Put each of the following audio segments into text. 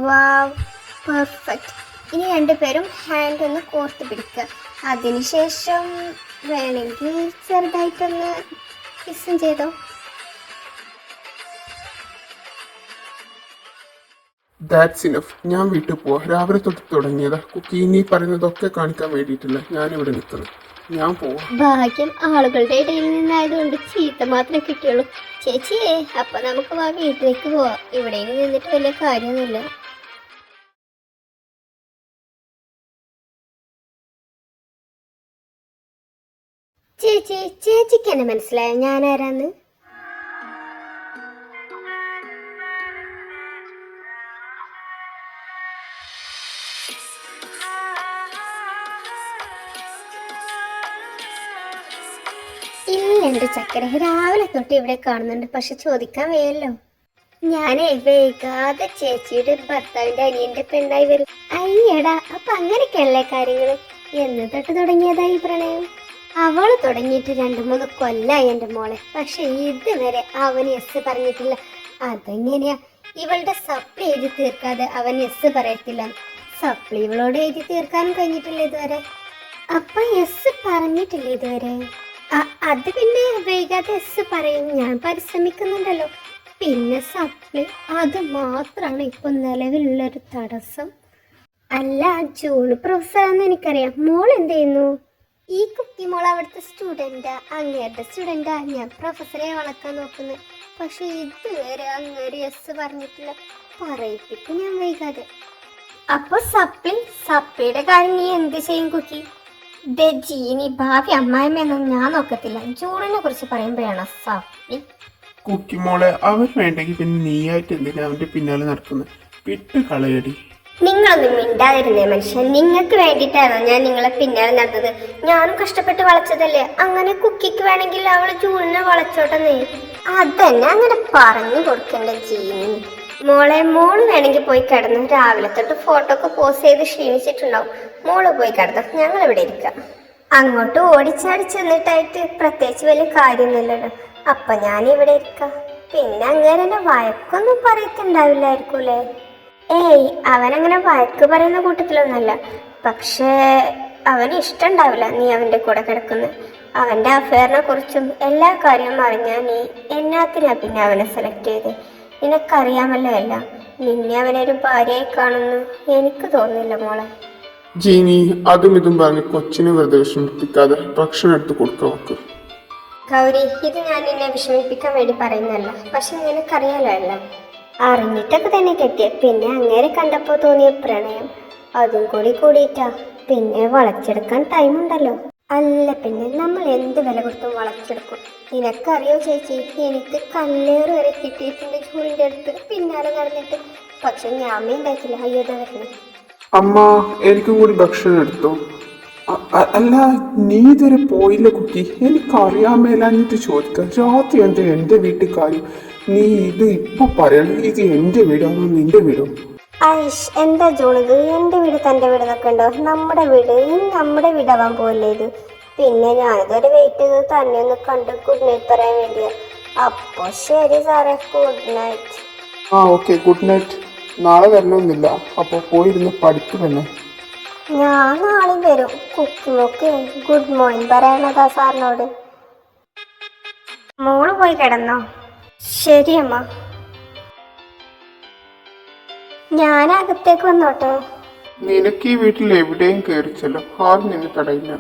വാവ്, perfect. ഇനി രണ്ടുപേരും hand ഒന്ന് കോർത്ത് പിടിക്കുക. അതിനുശേഷം വേണമെങ്കിൽ ചെറുതായിട്ടൊന്ന് കിസ്സും ചെയ്തോ. That's enough. ഞാൻ വീട്ടിൽ പോവാ. രാവിലെ തൊട്ട് തുടങ്ങിയതാ. കുക്കി നീ പറയുന്നതൊക്കെ കാണിക്കാൻ വേണ്ടിയിട്ടില്ല ഞാനിവിടെ നിൽക്കുന്നത്. ഞാൻ പോവാ. ഭാഗ്യം ആളുകളുടെ ഇടയിൽ നിന്നായതുകൊണ്ട് ചീത്ത മാത്രമേ കിട്ടിയുള്ളൂ. ചേച്ചിയെ, അപ്പൊ നമുക്ക് വീട്ടിലേക്ക് പോവാം. ഇവിടെ നിന്നിട്ട് വലിയ കാര്യമൊന്നുമില്ല. ചേച്ചിക്ക് എന്നെ മനസ്സിലായോ ഞാൻ ആരാന്ന്? ഇല്ലെന്റെ ചക്കര, രാവിലെ തൊട്ട് ഇവിടെ കാണുന്നുണ്ട്, പക്ഷെ ചോദിക്കാൻ വയ്യല്ലോ. ഞാനേ വൈകാതെ ചേച്ചിയുടെ ഭർത്താവിന്റെ അനിയന്റെ പെണ്ണായി വരും. അയ്യടാ, അപ്പൊ അങ്ങനെയൊക്കെയല്ലേ കാര്യങ്ങള്? എന്ന് തൊട്ട് തുടങ്ങിയതായി പ്രണയം? അവള് തുടങ്ങിയിട്ട് 2-3 കൊല്ലായി എന്റെ മോളെ. പക്ഷെ ഇതുവരെ അവൻ യെസ് പറഞ്ഞിട്ടില്ല. അതെങ്ങനെയാ? ഇവളുടെ സപ്ലി എഴുതി തീർക്കാതെ അവൻ യെസ് പറയത്തില്ല. സപ്ലി ഇവളോട് എഴുതി തീർക്കാനും കഴിഞ്ഞിട്ടില്ല ഇതുവരെ. അപ്പൊ യെസ് പറഞ്ഞിട്ടില്ല ഇതുവരെ? അത് പിന്നെ വൈകാതെ യെസ് പറയും. ഞാൻ പരിശ്രമിക്കുന്നുണ്ടല്ലോ. പിന്നെ സപ്ലി, അത് മാത്രമാണ് ഇപ്പൊ നിലവിലുള്ളൊരു തടസ്സം. അല്ല, ജൂൺ പ്രൊഫസറാന്ന് എനിക്കറിയാം. മോൾ എന്ത് ചെയ്യുന്നു? ഈ കുട്ടി മോൾ അവിടുത്തെ സ്റ്റുഡൻറ്റാ, അങ്ങേരുടെ സ്റ്റുഡൻറ്റാ. ഞാൻ പ്രൊഫസറെ വളർത്താൻ നോക്കുന്നത്. പക്ഷെ ഇതുവരെ അങ്ങേര് യെസ് പറഞ്ഞിട്ടില്ല. പറയിപ്പിക്കും ഞാൻ വൈകാതെ. അപ്പൊ സപ്ലിയുടെ കാര്യം നീ എന്ത് ചെയ്യും കുക്കി? ജീനി ഭാവി അമ്മായിമ്മയൊന്നും ഞാൻ നോക്കത്തില്ല. ജൂണിനെ കുറിച്ച് പറയുമ്പോഴാണ് സപ്ലി. കുക്കി മോളെ, അവൻ വേണ്ടെങ്കിൽ പിന്നെ നീയായിട്ട് എന്തിനാ അവന്റെ പിന്നാലെ നടക്കുന്നത്? വിട്ട് കളയടി. നിങ്ങളൊന്നും മിണ്ടാതിരുന്നേ മനുഷ്യൻ. നിങ്ങൾക്ക് വേണ്ടിയിട്ടാണോ ഞാൻ നിങ്ങളെ പിന്നാലെ നടന്നത്? ഞാനും കഷ്ടപ്പെട്ട് വളച്ചതല്ലേ. അങ്ങനെ കുക്കിക്ക് വേണമെങ്കിൽ അവള് ജൂണിനെ വളച്ചോട്ടെന്നേ. അതന്നെ അങ്ങനെ പറഞ്ഞു കൊടുക്കണ്ട ജീനി മോള് വേണമെങ്കിൽ പോയി കിടന്നു. രാവിലെ തൊട്ട് ഫോട്ടോ ഒക്കെ പോസ്റ്റ് ചെയ്ത് ക്ഷീണിച്ചിട്ടുണ്ടാവും. മോള് പോയി കിടന്നു, ഞങ്ങൾ ഇവിടെ ഇരിക്കാം. അങ്ങോട്ട് ഓടിച്ചാടി ചെന്നിട്ടായിട്ട് പ്രത്യേകിച്ച് വലിയ കാര്യമൊന്നുമില്ലല്ലോ. അപ്പൊ ഞാൻ ഇവിടെ ഇരിക്കാം. പിന്നെ അങ്ങനെ എന്നെ വഴക്കൊന്നും പറയത്തുണ്ടാവില്ലായിരിക്കൂലേ? ഏയ്, അവനങ്ങനെ വഴക്ക് പറയുന്ന കൂട്ടത്തിലൊന്നല്ല. പക്ഷേ അവന് ഇഷ്ടമുണ്ടാവില്ല നീ അവന്റെ കൂടെ കിടക്കുന്നത്. അവന്റെ അഫെയറിനെ കുറിച്ചും എല്ലാ കാര്യവും അറിഞ്ഞാൽ നീ എന്നാത്തിനാ പിന്നെ അവനെ സെലക്ട് ചെയ്ത്? നിനക്കറിയാമല്ലോ എല്ലാം. നിന്നെ അവനൊരു ഭാര്യയായി കാണുന്നു എനിക്ക് തോന്നുന്നില്ല മോളെ. ജീനി, അതും ഇതും പറഞ്ഞ് കൊച്ചിനെ വെറുതെ വിഷമിപ്പിക്കാതെ ഭക്ഷണം എടുത്ത് കൊടുക്കുക. ഗൗരി, ഇത് ഞാൻ നിന്നെ വിഷമിപ്പിക്കാൻ വേണ്ടി പറയുന്നല്ല. പക്ഷെ നിനക്കറിയാലോ എല്ലാം. അറിഞ്ഞിട്ടൊക്കെ തന്നെ കെട്ടിയ. പിന്നെ അങ്ങേരെ കണ്ടപ്പോ തോന്നിയ പ്രണയം അതും കൂടിയിട്ടാ. പിന്നെ വളച്ചെടുക്കാൻ ടൈമുണ്ടല്ലോ. അല്ല പിന്നെ നമ്മൾ എന്ത് വില കൊടുത്തും വളച്ചെടുക്കും. നിനക്കറിയോ ചേച്ചി, എനിക്ക് കല്ലേറ് വരെ കിട്ടിയിട്ടുണ്ട് ജൂണിന്റെ അടുത്ത് പിന്നാലെ നടന്നിട്ട്. പക്ഷെ ഞാൻ ഉണ്ടായിട്ടില്ല. അയ്യോതാ വരുന്നത്. അമ്മ, എനിക്കും കൂടി ഭക്ഷണം എടുത്തോ. അല്ല, നീ ഇതുവരെ പോയില്ല കുട്ടി? എനിക്കറിയാൻ മേലാഞ്ഞിട്ട് ചോദിക്കാം. രാത്രി എന്താ എന്റെ വീട്ടിൽ കാര്യം? നീ ഇത് ഇപ്പൊ പറയണം. ഇത് എന്റെ വീടാണോ നിന്റെ വീടോ? ഐഷ്, എന്താ ജൂണിത്? എന്റെ വീട് തന്റെ വീട് എന്നൊക്കെ ഉണ്ടോ? നമ്മുടെ വീട് നമ്മുടെ വീടാവാൻ പോകല്ലേ ഇത്. പിന്നെ ഞാനിതുവരെ വെയിറ്റ് ചെയ്തത് തന്നെ ഒന്ന് കണ്ട് ഗുഡ് നൈറ്റ് പറയാൻ വേണ്ടിയാ. അപ്പൊ ശരി സാറേ, good night. Okay, good night. നാളെ വരണമെന്നില്ല. അപ്പൊ പോയിരുന്ന് പഠിക്കും തന്നെ. ഞാൻ നാളെ വരും. കുക്കിമൊക്കെ ഗുഡ് മോർണിംഗ് പറയാനതാ സാറിനോട്. മോള് പോയി കിടന്നോ? ശരി അമ്മ. ഞാൻ അകത്തേക്ക് വന്നോട്ടെ? നിനക്ക് ഈ വീട്ടിൽ എവിടെയും കയറിച്ചല്ലോ. ആരും നിന്ന് തടയില്ല.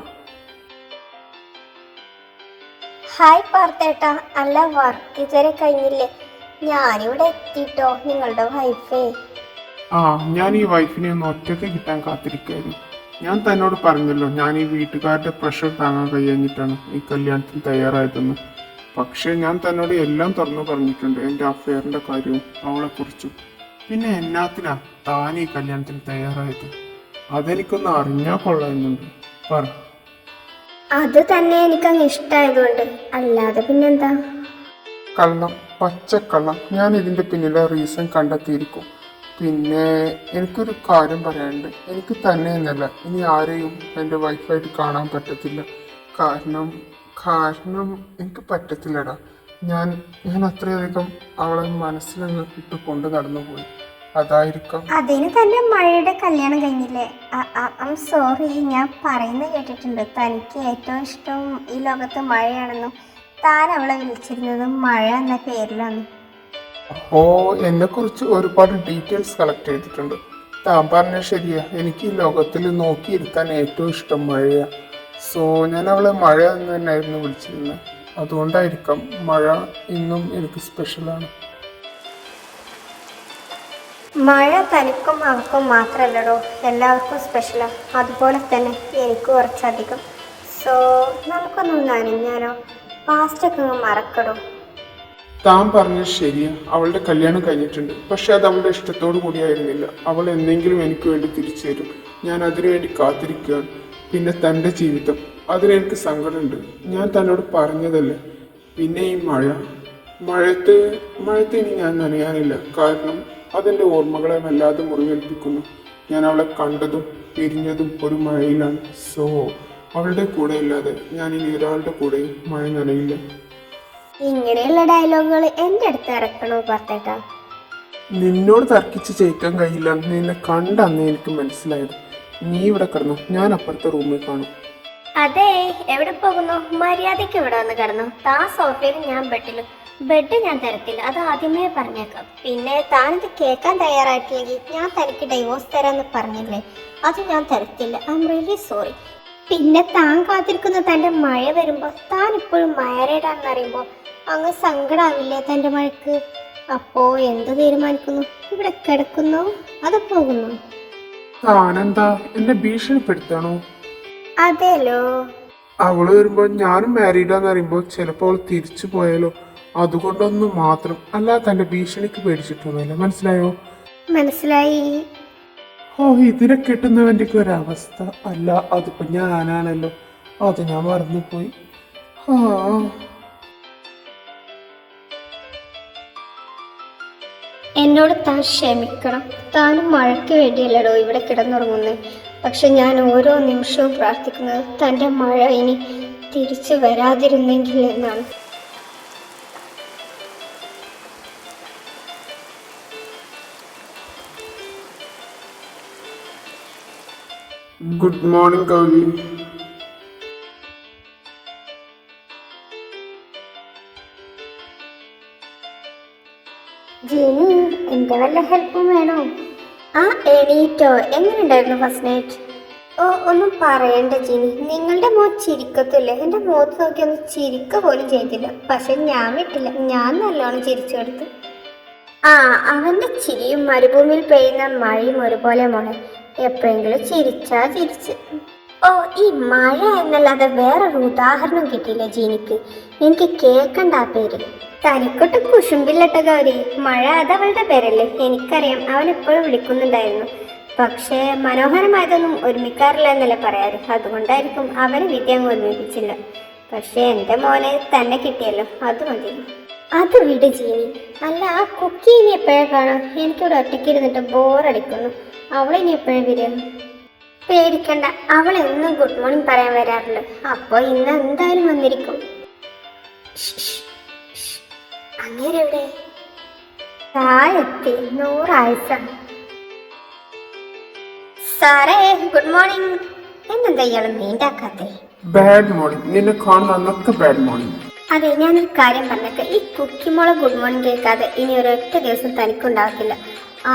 ഹായ് പാർത്തേട്ടാ. അല്ല, വർക്ക് ഇതുവരെ കഴിഞ്ഞില്ലേ? ഞാനിവിടെ എത്തിട്ടോ, നിങ്ങളുടെ വൈഫേ. ഞാൻ ഈ വൈഫിനെ ഒന്ന് ഒറ്റയ്ക്ക് കിട്ടാൻ കാത്തിരിക്കായിരുന്നു. ഞാൻ തന്നോട് പറഞ്ഞല്ലോ, ഞാൻ ഈ വീട്ടുകാരുടെ പ്രഷർ താങ്ങാൻ കഴിയാഞ്ഞിട്ടാണ് ഈ കല്യാണത്തിന് തയ്യാറായതെന്ന്. പക്ഷെ ഞാൻ തന്നോട് എല്ലാം തുറന്നു പറഞ്ഞിട്ടുണ്ട്, എൻ്റെ അഫെയറിന്റെ കാര്യവും അവളെക്കുറിച്ചും. പിന്നെ എന്നാത്തിനാ താൻ ഈ കല്യാണത്തിന് തയ്യാറായത്? അതെനിക്കൊന്ന് അറിഞ്ഞാൽ കൊള്ളാമെന്നുണ്ട്. പറ. അത് തന്നെ എനിക്കങ്ങ് ഇഷ്ടമായതുകൊണ്ട്. അല്ലാതെ പിന്നെന്താ? കള്ളം, പച്ചക്കള്ളം. ഞാൻ ഇതിന്റെ പിന്നിലെ റീസൺ കണ്ടെത്തിയിരിക്കും. പിന്നെ എനിക്കൊരു കാര്യം പറയാനുണ്ട്. എനിക്ക് തന്നെ എന്നല്ല, ഇനി ആരെയും എൻ്റെ വൈഫായിട്ട് കാണാൻ പറ്റത്തില്ല. കാരണം എനിക്ക് പറ്റത്തില്ലടാ. ഞാൻ അത്രയധികം അവളെ മനസ്സിലങ്ങ് ഇട്ട് കൊണ്ട് നടന്നുപോയി. അതായിരിക്കാം. അതിന് തന്നെ മഴയുടെ കല്യാണം കഴിഞ്ഞില്ലേ? സോറി, ഞാൻ പറയുന്നത് കേട്ടിട്ടുണ്ട് തനിക്ക് ഏറ്റവും ഇഷ്ടം ഈ ലോകത്ത് മഴയാണെന്നും താൻ അവളെ വിളിച്ചിരുന്നതും മഴ എന്ന പേരിലാണ്. അപ്പോ എന്നെ കുറിച്ച് ഒരുപാട് ഡീറ്റെയിൽസ് കളക്ട് ചെയ്തിട്ടുണ്ട്. താൻ പറഞ്ഞ ശരിയാ, എനിക്ക് ഈ ലോകത്തിൽ നോക്കിയിരിക്കാൻ ഏറ്റവും ഇഷ്ടം മഴയാ. സോ ഞാൻ അവളെ മഴ എന്ന് തന്നെയായിരുന്നു വിളിച്ചിരുന്നത്. അതുകൊണ്ടായിരിക്കാം മഴ ഇന്നും എനിക്ക് സ്പെഷ്യലാണ്. മഴ തനിക്കും അവൾക്കും മാത്രമല്ലടോ, എല്ലാവർക്കും സ്പെഷ്യലാണ്. അതുപോലെ തന്നെ എനിക്ക് കുറച്ചധികം. സോ നമുക്കൊന്നും നനഞ്ഞാലോ, പാസ്റ്റൊക്കെ മറക്കടോ. താൻ പറഞ്ഞത് ശരിയാ, അവളുടെ കല്യാണം കഴിഞ്ഞിട്ടുണ്ട്. പക്ഷെ അത് അവളുടെ ഇഷ്ടത്തോടു കൂടിയായിരുന്നില്ല. അവൾ എന്തെങ്കിലും എനിക്ക് വേണ്ടി തിരിച്ചു തരും, ഞാൻ അതിനുവേണ്ടി കാത്തിരിക്കുകയാണ്. പിന്നെ തൻ്റെ ജീവിതം, അതിനെനിക്ക് സങ്കടമുണ്ട്. ഞാൻ തന്നോട് പറഞ്ഞതല്ലേ. പിന്നെ ഈ മഴയത്ത് ഇനി ഞാൻ നനയാനില്ല. കാരണം അതെൻ്റെ ഓർമ്മകളെ വല്ലാതെ മുറിവേൽപ്പിക്കുന്നു. ഞാൻ അവളെ കണ്ടതും പിരിഞ്ഞതും ഒരു മഴയിലാണ്. സോ അവളുടെ കൂടെ ഇല്ലാതെ ഞാൻ ഇനി ഒരാളുടെ കൂടെയും മഴ നനയില്ല. ഇങ്ങനെയുള്ള ഡയലോഗുകൾ എൻ്റെ അടുത്ത് ഇറക്കണോ പാർത്തേട്ടാ? നിന്നോട് തർക്കിച്ച് ജയിക്കാൻ കഴിയില്ല. നിന്നെ കണ്ട അന്ന് എനിക്ക് മനസ്സിലായത്. നീ ഇവിടെ കിടന്നു, ഞാൻ അപ്പുറത്തെ റൂമിൽ കാണും. അതെ, എവിടെ പോകുന്നു? മര്യാദയ്ക്ക് ഇവിടെ വന്ന് കിടന്നു. താൻ സോഫയിലും ഞാൻ ബെഡിലും. ബെഡ് ഞാൻ തരത്തില്ല, അത് ആദ്യമേ പറഞ്ഞേക്കാം. പിന്നെ താനിത് കേൾക്കാൻ തയ്യാറായിട്ടില്ലെങ്കിൽ ഞാൻ തനിക്ക് ഡൈവോഴ്സ് തരാമെന്ന് പറഞ്ഞില്ലേ, അത് ഞാൻ തരത്തില്ല. I am really sorry. പിന്നെ താൻ കാത്തിരിക്കുന്ന തൻ്റെ മഴ വരുമ്പോൾ താൻ ഇപ്പോഴും മാരീഡാണെന്നറിയുമ്പോൾ അങ്ങ് സങ്കടാവില്ലേ തൻ്റെ മഴക്ക്? അപ്പോ എന്ത് തീരുമാനിക്കുന്നു? ഇവിടെ കിടക്കുന്നോ അതോ പോകുന്നു? താനെന്താ എന്നെ ഭീഷണിപ്പെടുത്താണോ? അതേലോ. അവള് വരുമ്പോ ഞാനും മാരീഡാന്ന് അറിയുമ്പോ ചിലപ്പോ അവൾ തിരിച്ചു പോയാലോ, അതുകൊണ്ടൊന്നും മാത്രം. അല്ലാതെ തന്റെ ഭീഷണിക്ക് പേടിച്ചിട്ടൊന്നുമില്ല. മനസ്സിലായോ? മനസ്സിലായി. ഓ, ഇതിനെ കിട്ടുന്നവന്റെ ഒരവസ്ഥ. അല്ല, അതിപ്പോ ഞാനാണല്ലോ, അത് ഞാൻ മറന്നുപോയി. എന്നോട് താൻ ക്ഷമിക്കണം. താനും മഴയ്ക്ക് വേണ്ടിയല്ലടോ ഇവിടെ കിടന്നുറങ്ങുന്നത്. പക്ഷെ ഞാൻ ഓരോ നിമിഷവും പ്രാർത്ഥിക്കുന്നത് തൻ്റെ മഴ ഇനി തിരിച്ചു വരാതിരുന്നെങ്കിൽ എന്നാണ്. Good morning Gauri. ജിനി, എൻ്റെ വല്ല ഹെൽപ്പും വേണോ? എണീറ്റോ? എങ്ങനെയുണ്ടായിരുന്നു ഫസ്റ്റ് നൈറ്റ്? ഒന്നും പറയണ്ട ജിനി, നിങ്ങളുടെ മുഖത്ത് ചിരിക്കത്തില്ലേ? എൻ്റെ മുഖത്ത് നോക്കി ഒന്ന് ചിരിക്ക പോലും ചെയ്തില്ല. പക്ഷെ ഞാൻ വിട്ടില്ല, ഞാൻ നല്ലോണം ചിരിച്ചു കൊടുത്തു. അവൻ്റെ ചിരിയും മരുഭൂമിയിൽ പെയ്യുന്ന മഴയും ഒരുപോലെ മോളെ. എപ്പോഴെങ്കിലും ചിരിച്ചാ ചിരിച്ച്. ഈ മഴ എന്നല്ലാതെ വേറൊരു ഉദാഹരണം കിട്ടിയില്ല ജീനിക്ക്. എനിക്ക് കേൾക്കണ്ട ആ പേര്. തനിക്കൊട്ട് കുശുമ്പില്ലട്ട ഗൗരി. മഴ അതവളുടെ പേരല്ലേ, എനിക്കറിയാം. അവൻ എപ്പോഴും വിളിക്കുന്നുണ്ടായിരുന്നു. പക്ഷേ മനോഹരമായതൊന്നും ഒരുമിക്കാറില്ല എന്നല്ലേ പറയാറ്. അതുകൊണ്ടായിരിക്കും അവന് വിദ്യ അങ്ങ് ഒരുമിപ്പിച്ചില്ല. പക്ഷേ എൻ്റെ മോനെ തന്നെ കിട്ടിയല്ലോ, അത് മതി. അത് വിട് ജീനി. അല്ല, ആ കുക്കി ഇനി എപ്പോഴാണ് കാണാം? എനിക്കിവിടെ ഒറ്റയ്ക്ക് ഇരുന്നിട്ട് ബോറടിക്കുന്നു. അവളിനി എപ്പോഴും വരിക? പേടിക്കണ്ട, അവൾ എന്നും ഗുഡ് മോർണിംഗ് പറയാൻ വരാറുണ്ട്. അപ്പോൾ ഇന്ന് എന്തായാലും വന്നിരിക്കും. അങ്ങേരെവിടെ? താഴെത്തി. 100 ആയുസ്സാ. സാറേ, ഗുഡ് മോർണിംഗ്. എന്നെന്താ ഇയാള് നീണ്ടാക്കാത്തേ? Bad morning. നിന്നെ കാണുന്ന അന്നൊക്കെ ബാഡ് മോർണിംഗ്. അതെ, ഞാനൊരു കാര്യം പറഞ്ഞേക്ക. ഈ കുക്കിമോളെ ഗുഡ് മോർണിംഗ് കേൾക്കാതെ ഇനി ഒരൊറ്റ ദിവസം തനിക്കുണ്ടാകത്തില്ല.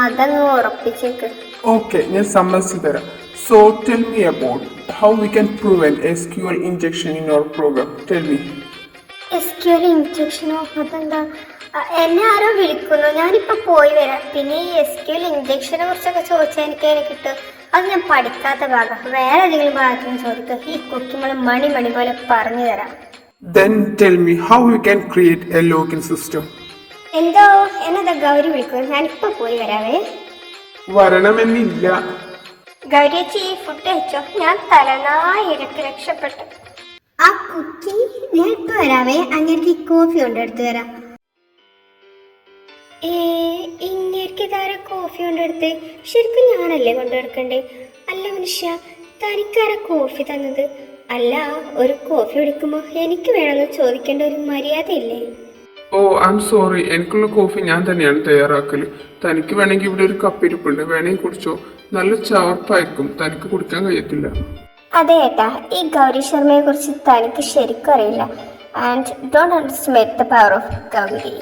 അതങ്ങ് ഉറപ്പിച്ചേക്ക്. ഓക്കെ, ഞാൻ സമ്മതിച്ചു തരാം. So tell me about how we can prove an SQL injection in our program. Tell me. SQL ഇഞ്ചക്ഷനോ? അതെന്താ? എന്നെ ആരോ വിളിക്കുന്നു, ഞാനിപ്പോൾ പോയി വരാം. പിന്നെ ഈ SQL ഇഞ്ചക്ഷനെ കുറിച്ചൊക്കെ ചോദിച്ചാൽ എനിക്ക് കിട്ടും. അത് ഞാൻ പഠിക്കാത്ത ഭാഗം. വേറെ ഏതെങ്കിലും ഭാഗത്തുനിന്ന് ചോദിക്കുക. ഈ കുക്കിമോള് മണി പോലെ പറഞ്ഞു തരാം. Then tell me how we can create a login system. എന്തോ എന്നതാ ഗൗരി വിളിക്കുന്നു, ഞാനിപ്പോൾ പോയി വരാവേ. വരണമെന്നില്ല. ഗൗരിയേച്ചി, ഫുഡ് കഴിച്ചോ? ഞാൻ തലനായിരക്ക് രക്ഷപ്പെട്ടു. ആ കുക്കി, ഞാൻ ഇപ്പൊ വരാവേ. അങ്ങനെ കോഫി കൊണ്ടെടുത്ത് തരാം. ഇങ്ങേർക്ക് ഇതാരാ കോഫി കൊണ്ടെടുത്ത്? ശരിക്കും ഞാനല്ലേ കൊണ്ടെടുക്കണ്ടേ? അല്ല മനുഷ്യ, തനിക്കാരാ കോഫി തന്നത്? അല്ല, ഒരു കോഫി കുടിക്കുമ്പോ എനിക്ക് വേണമെന്ന് ചോദിക്കേണ്ട ഒരു മര്യാദ ഇല്ലേ? ഓ ഐ എം സോറി, എനിക്കുള്ള കോഫി ഞാൻ തന്നെയാണ് തയ്യാറാക്കല്. തനിക്ക് വേണമെങ്കിൽ ഇവിടെ ഒരു കപ്പിരിപ്പുണ്ട്, വേണമെങ്കിൽ കുടിച്ചോ. നല്ല ചാർപ്പായിരിക്കും, തനിക്ക് കുടിക്കാൻ കഴിയത്തില്ല. അതെ ഏട്ടാ, ഈ ഗൗരി ശർമ്മയെ കുറിച്ച് തനിക്ക് ശരിക്കും അറിയില്ല. And don't underestimate the power of Gauri.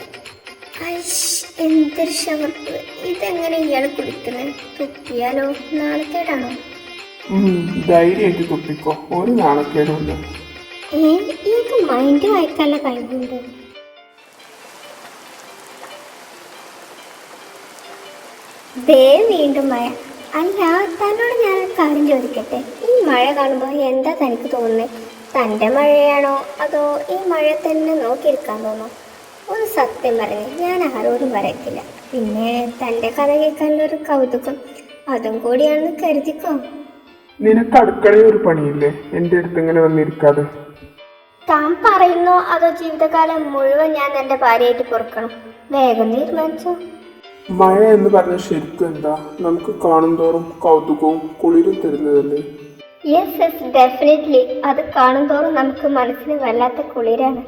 എന്തൊരു ഷവർപ്പ്! ഇതെങ്ങനെ ഇയാൾ കുടിക്കുന്നത്? തുപ്പിയാലോ? നാണക്കേടാണോ? ധൈര്യമായിട്ട് തുപ്പിക്കോ, ഒരു നാണക്കേടുമില്ല. ഇത് മൈൻഡ് വായിക്കാനുള്ള കഴിവുണ്ട്. ദേ വീണ്ടും മഴ. അല്ല, തന്നോട് ഞാൻ ഒരു കാര്യം ചോദിക്കട്ടെ? ഈ മഴ കാണുമ്പോൾ എന്താ തനിക്ക് തോന്നുന്നത്? തൻ്റെ മഴയാണോ അതോ ഈ മഴ തന്നെ നോക്കിയിരിക്കാൻ തോന്നോ? ഒരു സത്യം പറഞ്ഞ് ഞാൻ ആരോടും പറയത്തില്ല. പിന്നെ തൻ്റെ കഥ കേൾക്കാനുള്ള ഒരു കൗതുകം അതും കൂടിയാണെന്ന് കരുതിക്കോ. നിനക്ക് അടുക്കളയിൽ ഒരു പണിയില്ലേ എൻ്റെ അടുത്ത് ഇങ്ങനെ വന്നിരിക്കാതെ? താൻ പറയുന്നോ അതോ ജീവിതകാലം മുഴുവൻ ഞാൻ എൻ്റെ ഭാര്യയായിട്ട് പൊറുക്കണം? വേഗം തീരുമാനിച്ചോ. മഴ എന്ന് പറഞ്ഞ ശരിക്കും എന്താ? നമുക്ക് കാണും തോറും കൗതുകവും കുളിരും തരുന്നതല്ലേ? Yes yes, definitely. അത് കാണും തോറും നമുക്ക് മനസ്സിന് വല്ലാത്ത കുളിരാണ്.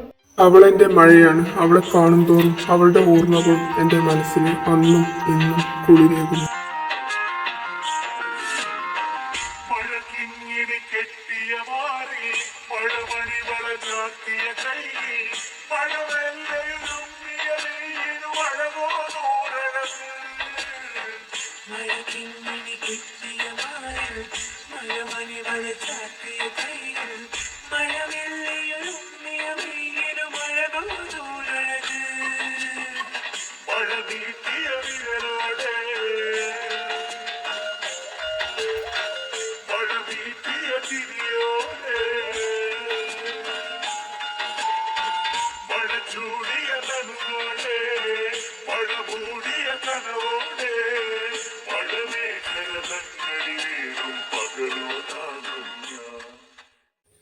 അവൾ എൻ്റെ മഴയാണ്. അവളെ കാണും തോറും അവളുടെ ഓർമ്മകൾ എൻ്റെ മനസ്സിന് അന്നും ഇന്നും കുളിരേകുന്നു.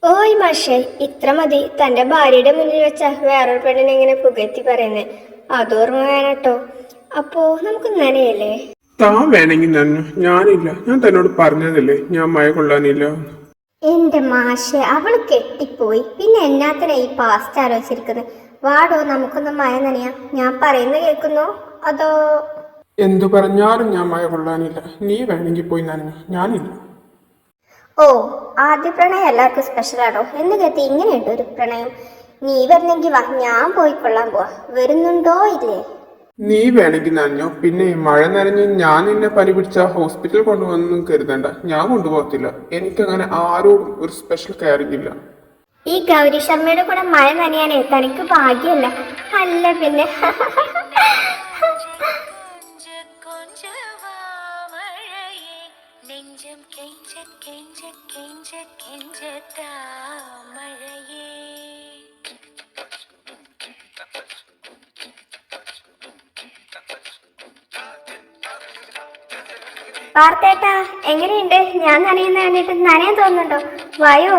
ഓയ് മാഷേ, ഇത്ര മതി. തന്റെ ഭാര്യയുടെ മുന്നിൽ വെച്ച വേറൊരു പെണ്ണിനെ എങ്ങനെ പുകഴ്ത്തി പറയുന്നേ? അതോർമ്മ വേണട്ടോ. അപ്പോ നമുക്ക് നനയല്ലേ? താൻ വേണമെങ്കിൽ നന്നു, ഞാനില്ല. ഞാൻ തന്നോട് പറഞ്ഞതല്ലേ ഞാൻ മഴ കൊള്ളാനില്ല. എന്റെ മാഷെ, അവള് കെട്ടിപ്പോയി. പിന്നെ എന്നാത്തിനാ ഈ പാസ്റ്റ് ആലോചിച്ചിരിക്കുന്നത്? വാടോ, നമുക്കൊന്ന് മഴ നനയാം. ഞാൻ പറയുന്നത് കേൾക്കുന്നോ അതോ? എന്തു പറഞ്ഞാലും ഞാൻ മഴ കൊള്ളാനില്ല. നീ വേണമെങ്കിൽ പോയി നനഞ്ഞു, ഞാനില്ല. ഓ, ആദ്യ പ്രണയം എല്ലാവർക്കും സ്പെഷ്യലാണോ എന്ന് കേട്ടി ഇങ്ങനെയുണ്ട് ഒരു പ്രണയം. നീ വരുന്നെങ്കിൽ വാ, ഞാൻ പോയിക്കൊള്ളാൻ പോവാ. വരുന്നുണ്ടോ ഇല്ലേ? നീ വേണമെങ്കിൽ നനഞ്ഞോ. പിന്നെ മഴ നനഞ്ഞ് ഞാൻ നിന്നെ പനി പിടിച്ച ഹോസ്പിറ്റലിൽ കൊണ്ടുവന്നും കരുതണ്ട, ഞാൻ കൊണ്ടുപോകത്തില്ല. എനിക്കങ്ങനെ ആരോടും ഒരു സ്പെഷ്യൽ കെയറിംഗ് ഇല്ല. ഈ ഗൗരി ശർമ്മയുടെ കൂടെ മഴ നനയാനേ തനിക്ക് ഭാഗ്യമല്ല. അല്ല പിന്നെ പാർത്തേട്ടാ, എങ്ങനെയുണ്ട്? ഞാൻ നനയുന്ന കണ്ടിട്ട് നനയാൻ തോന്നുന്നുണ്ടോ? വായോ.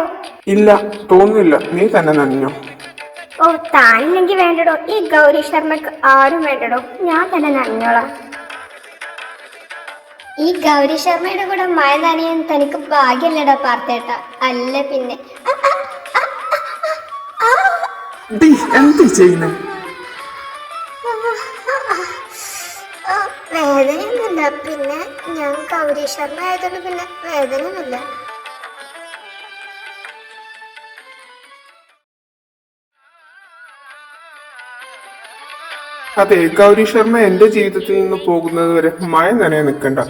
ഇല്ല, തോന്നുന്നില്ല. നീ തന്നെ നനഞ്ഞോ. ഓ, താനില്ലെങ്കിൽ വേണ്ടടോ. ഈ ഗൗരി ശർമ്മക്ക് ആരും വേണ്ടടോ. ഞാൻ തന്നെ നനഞ്ഞോളാം. ഈ ഗൗരി ശർമ്മയുടെ കൂടെ മഴ നനയാൻ തനിക്ക് ഭാഗ്യല്ലടാ പാർത്തേട്ട. അല്ല പിന്നെ എന്ത് ചെയ്യുന്നേ? വേദനയൊന്നുമില്ല. പിന്നെ ഞാൻ ഗൗരി ശർമ്മ ആയതുകൊണ്ട് പിന്നെ വേദനയൊന്നുമില്ല. അതെ, ഗൗരി ശർമ്മ എന്റെ ജീവിതത്തിൽ നിന്ന് പോകുന്നത് വരെ മഴ നനയാൻ നിൽക്കണ്ട.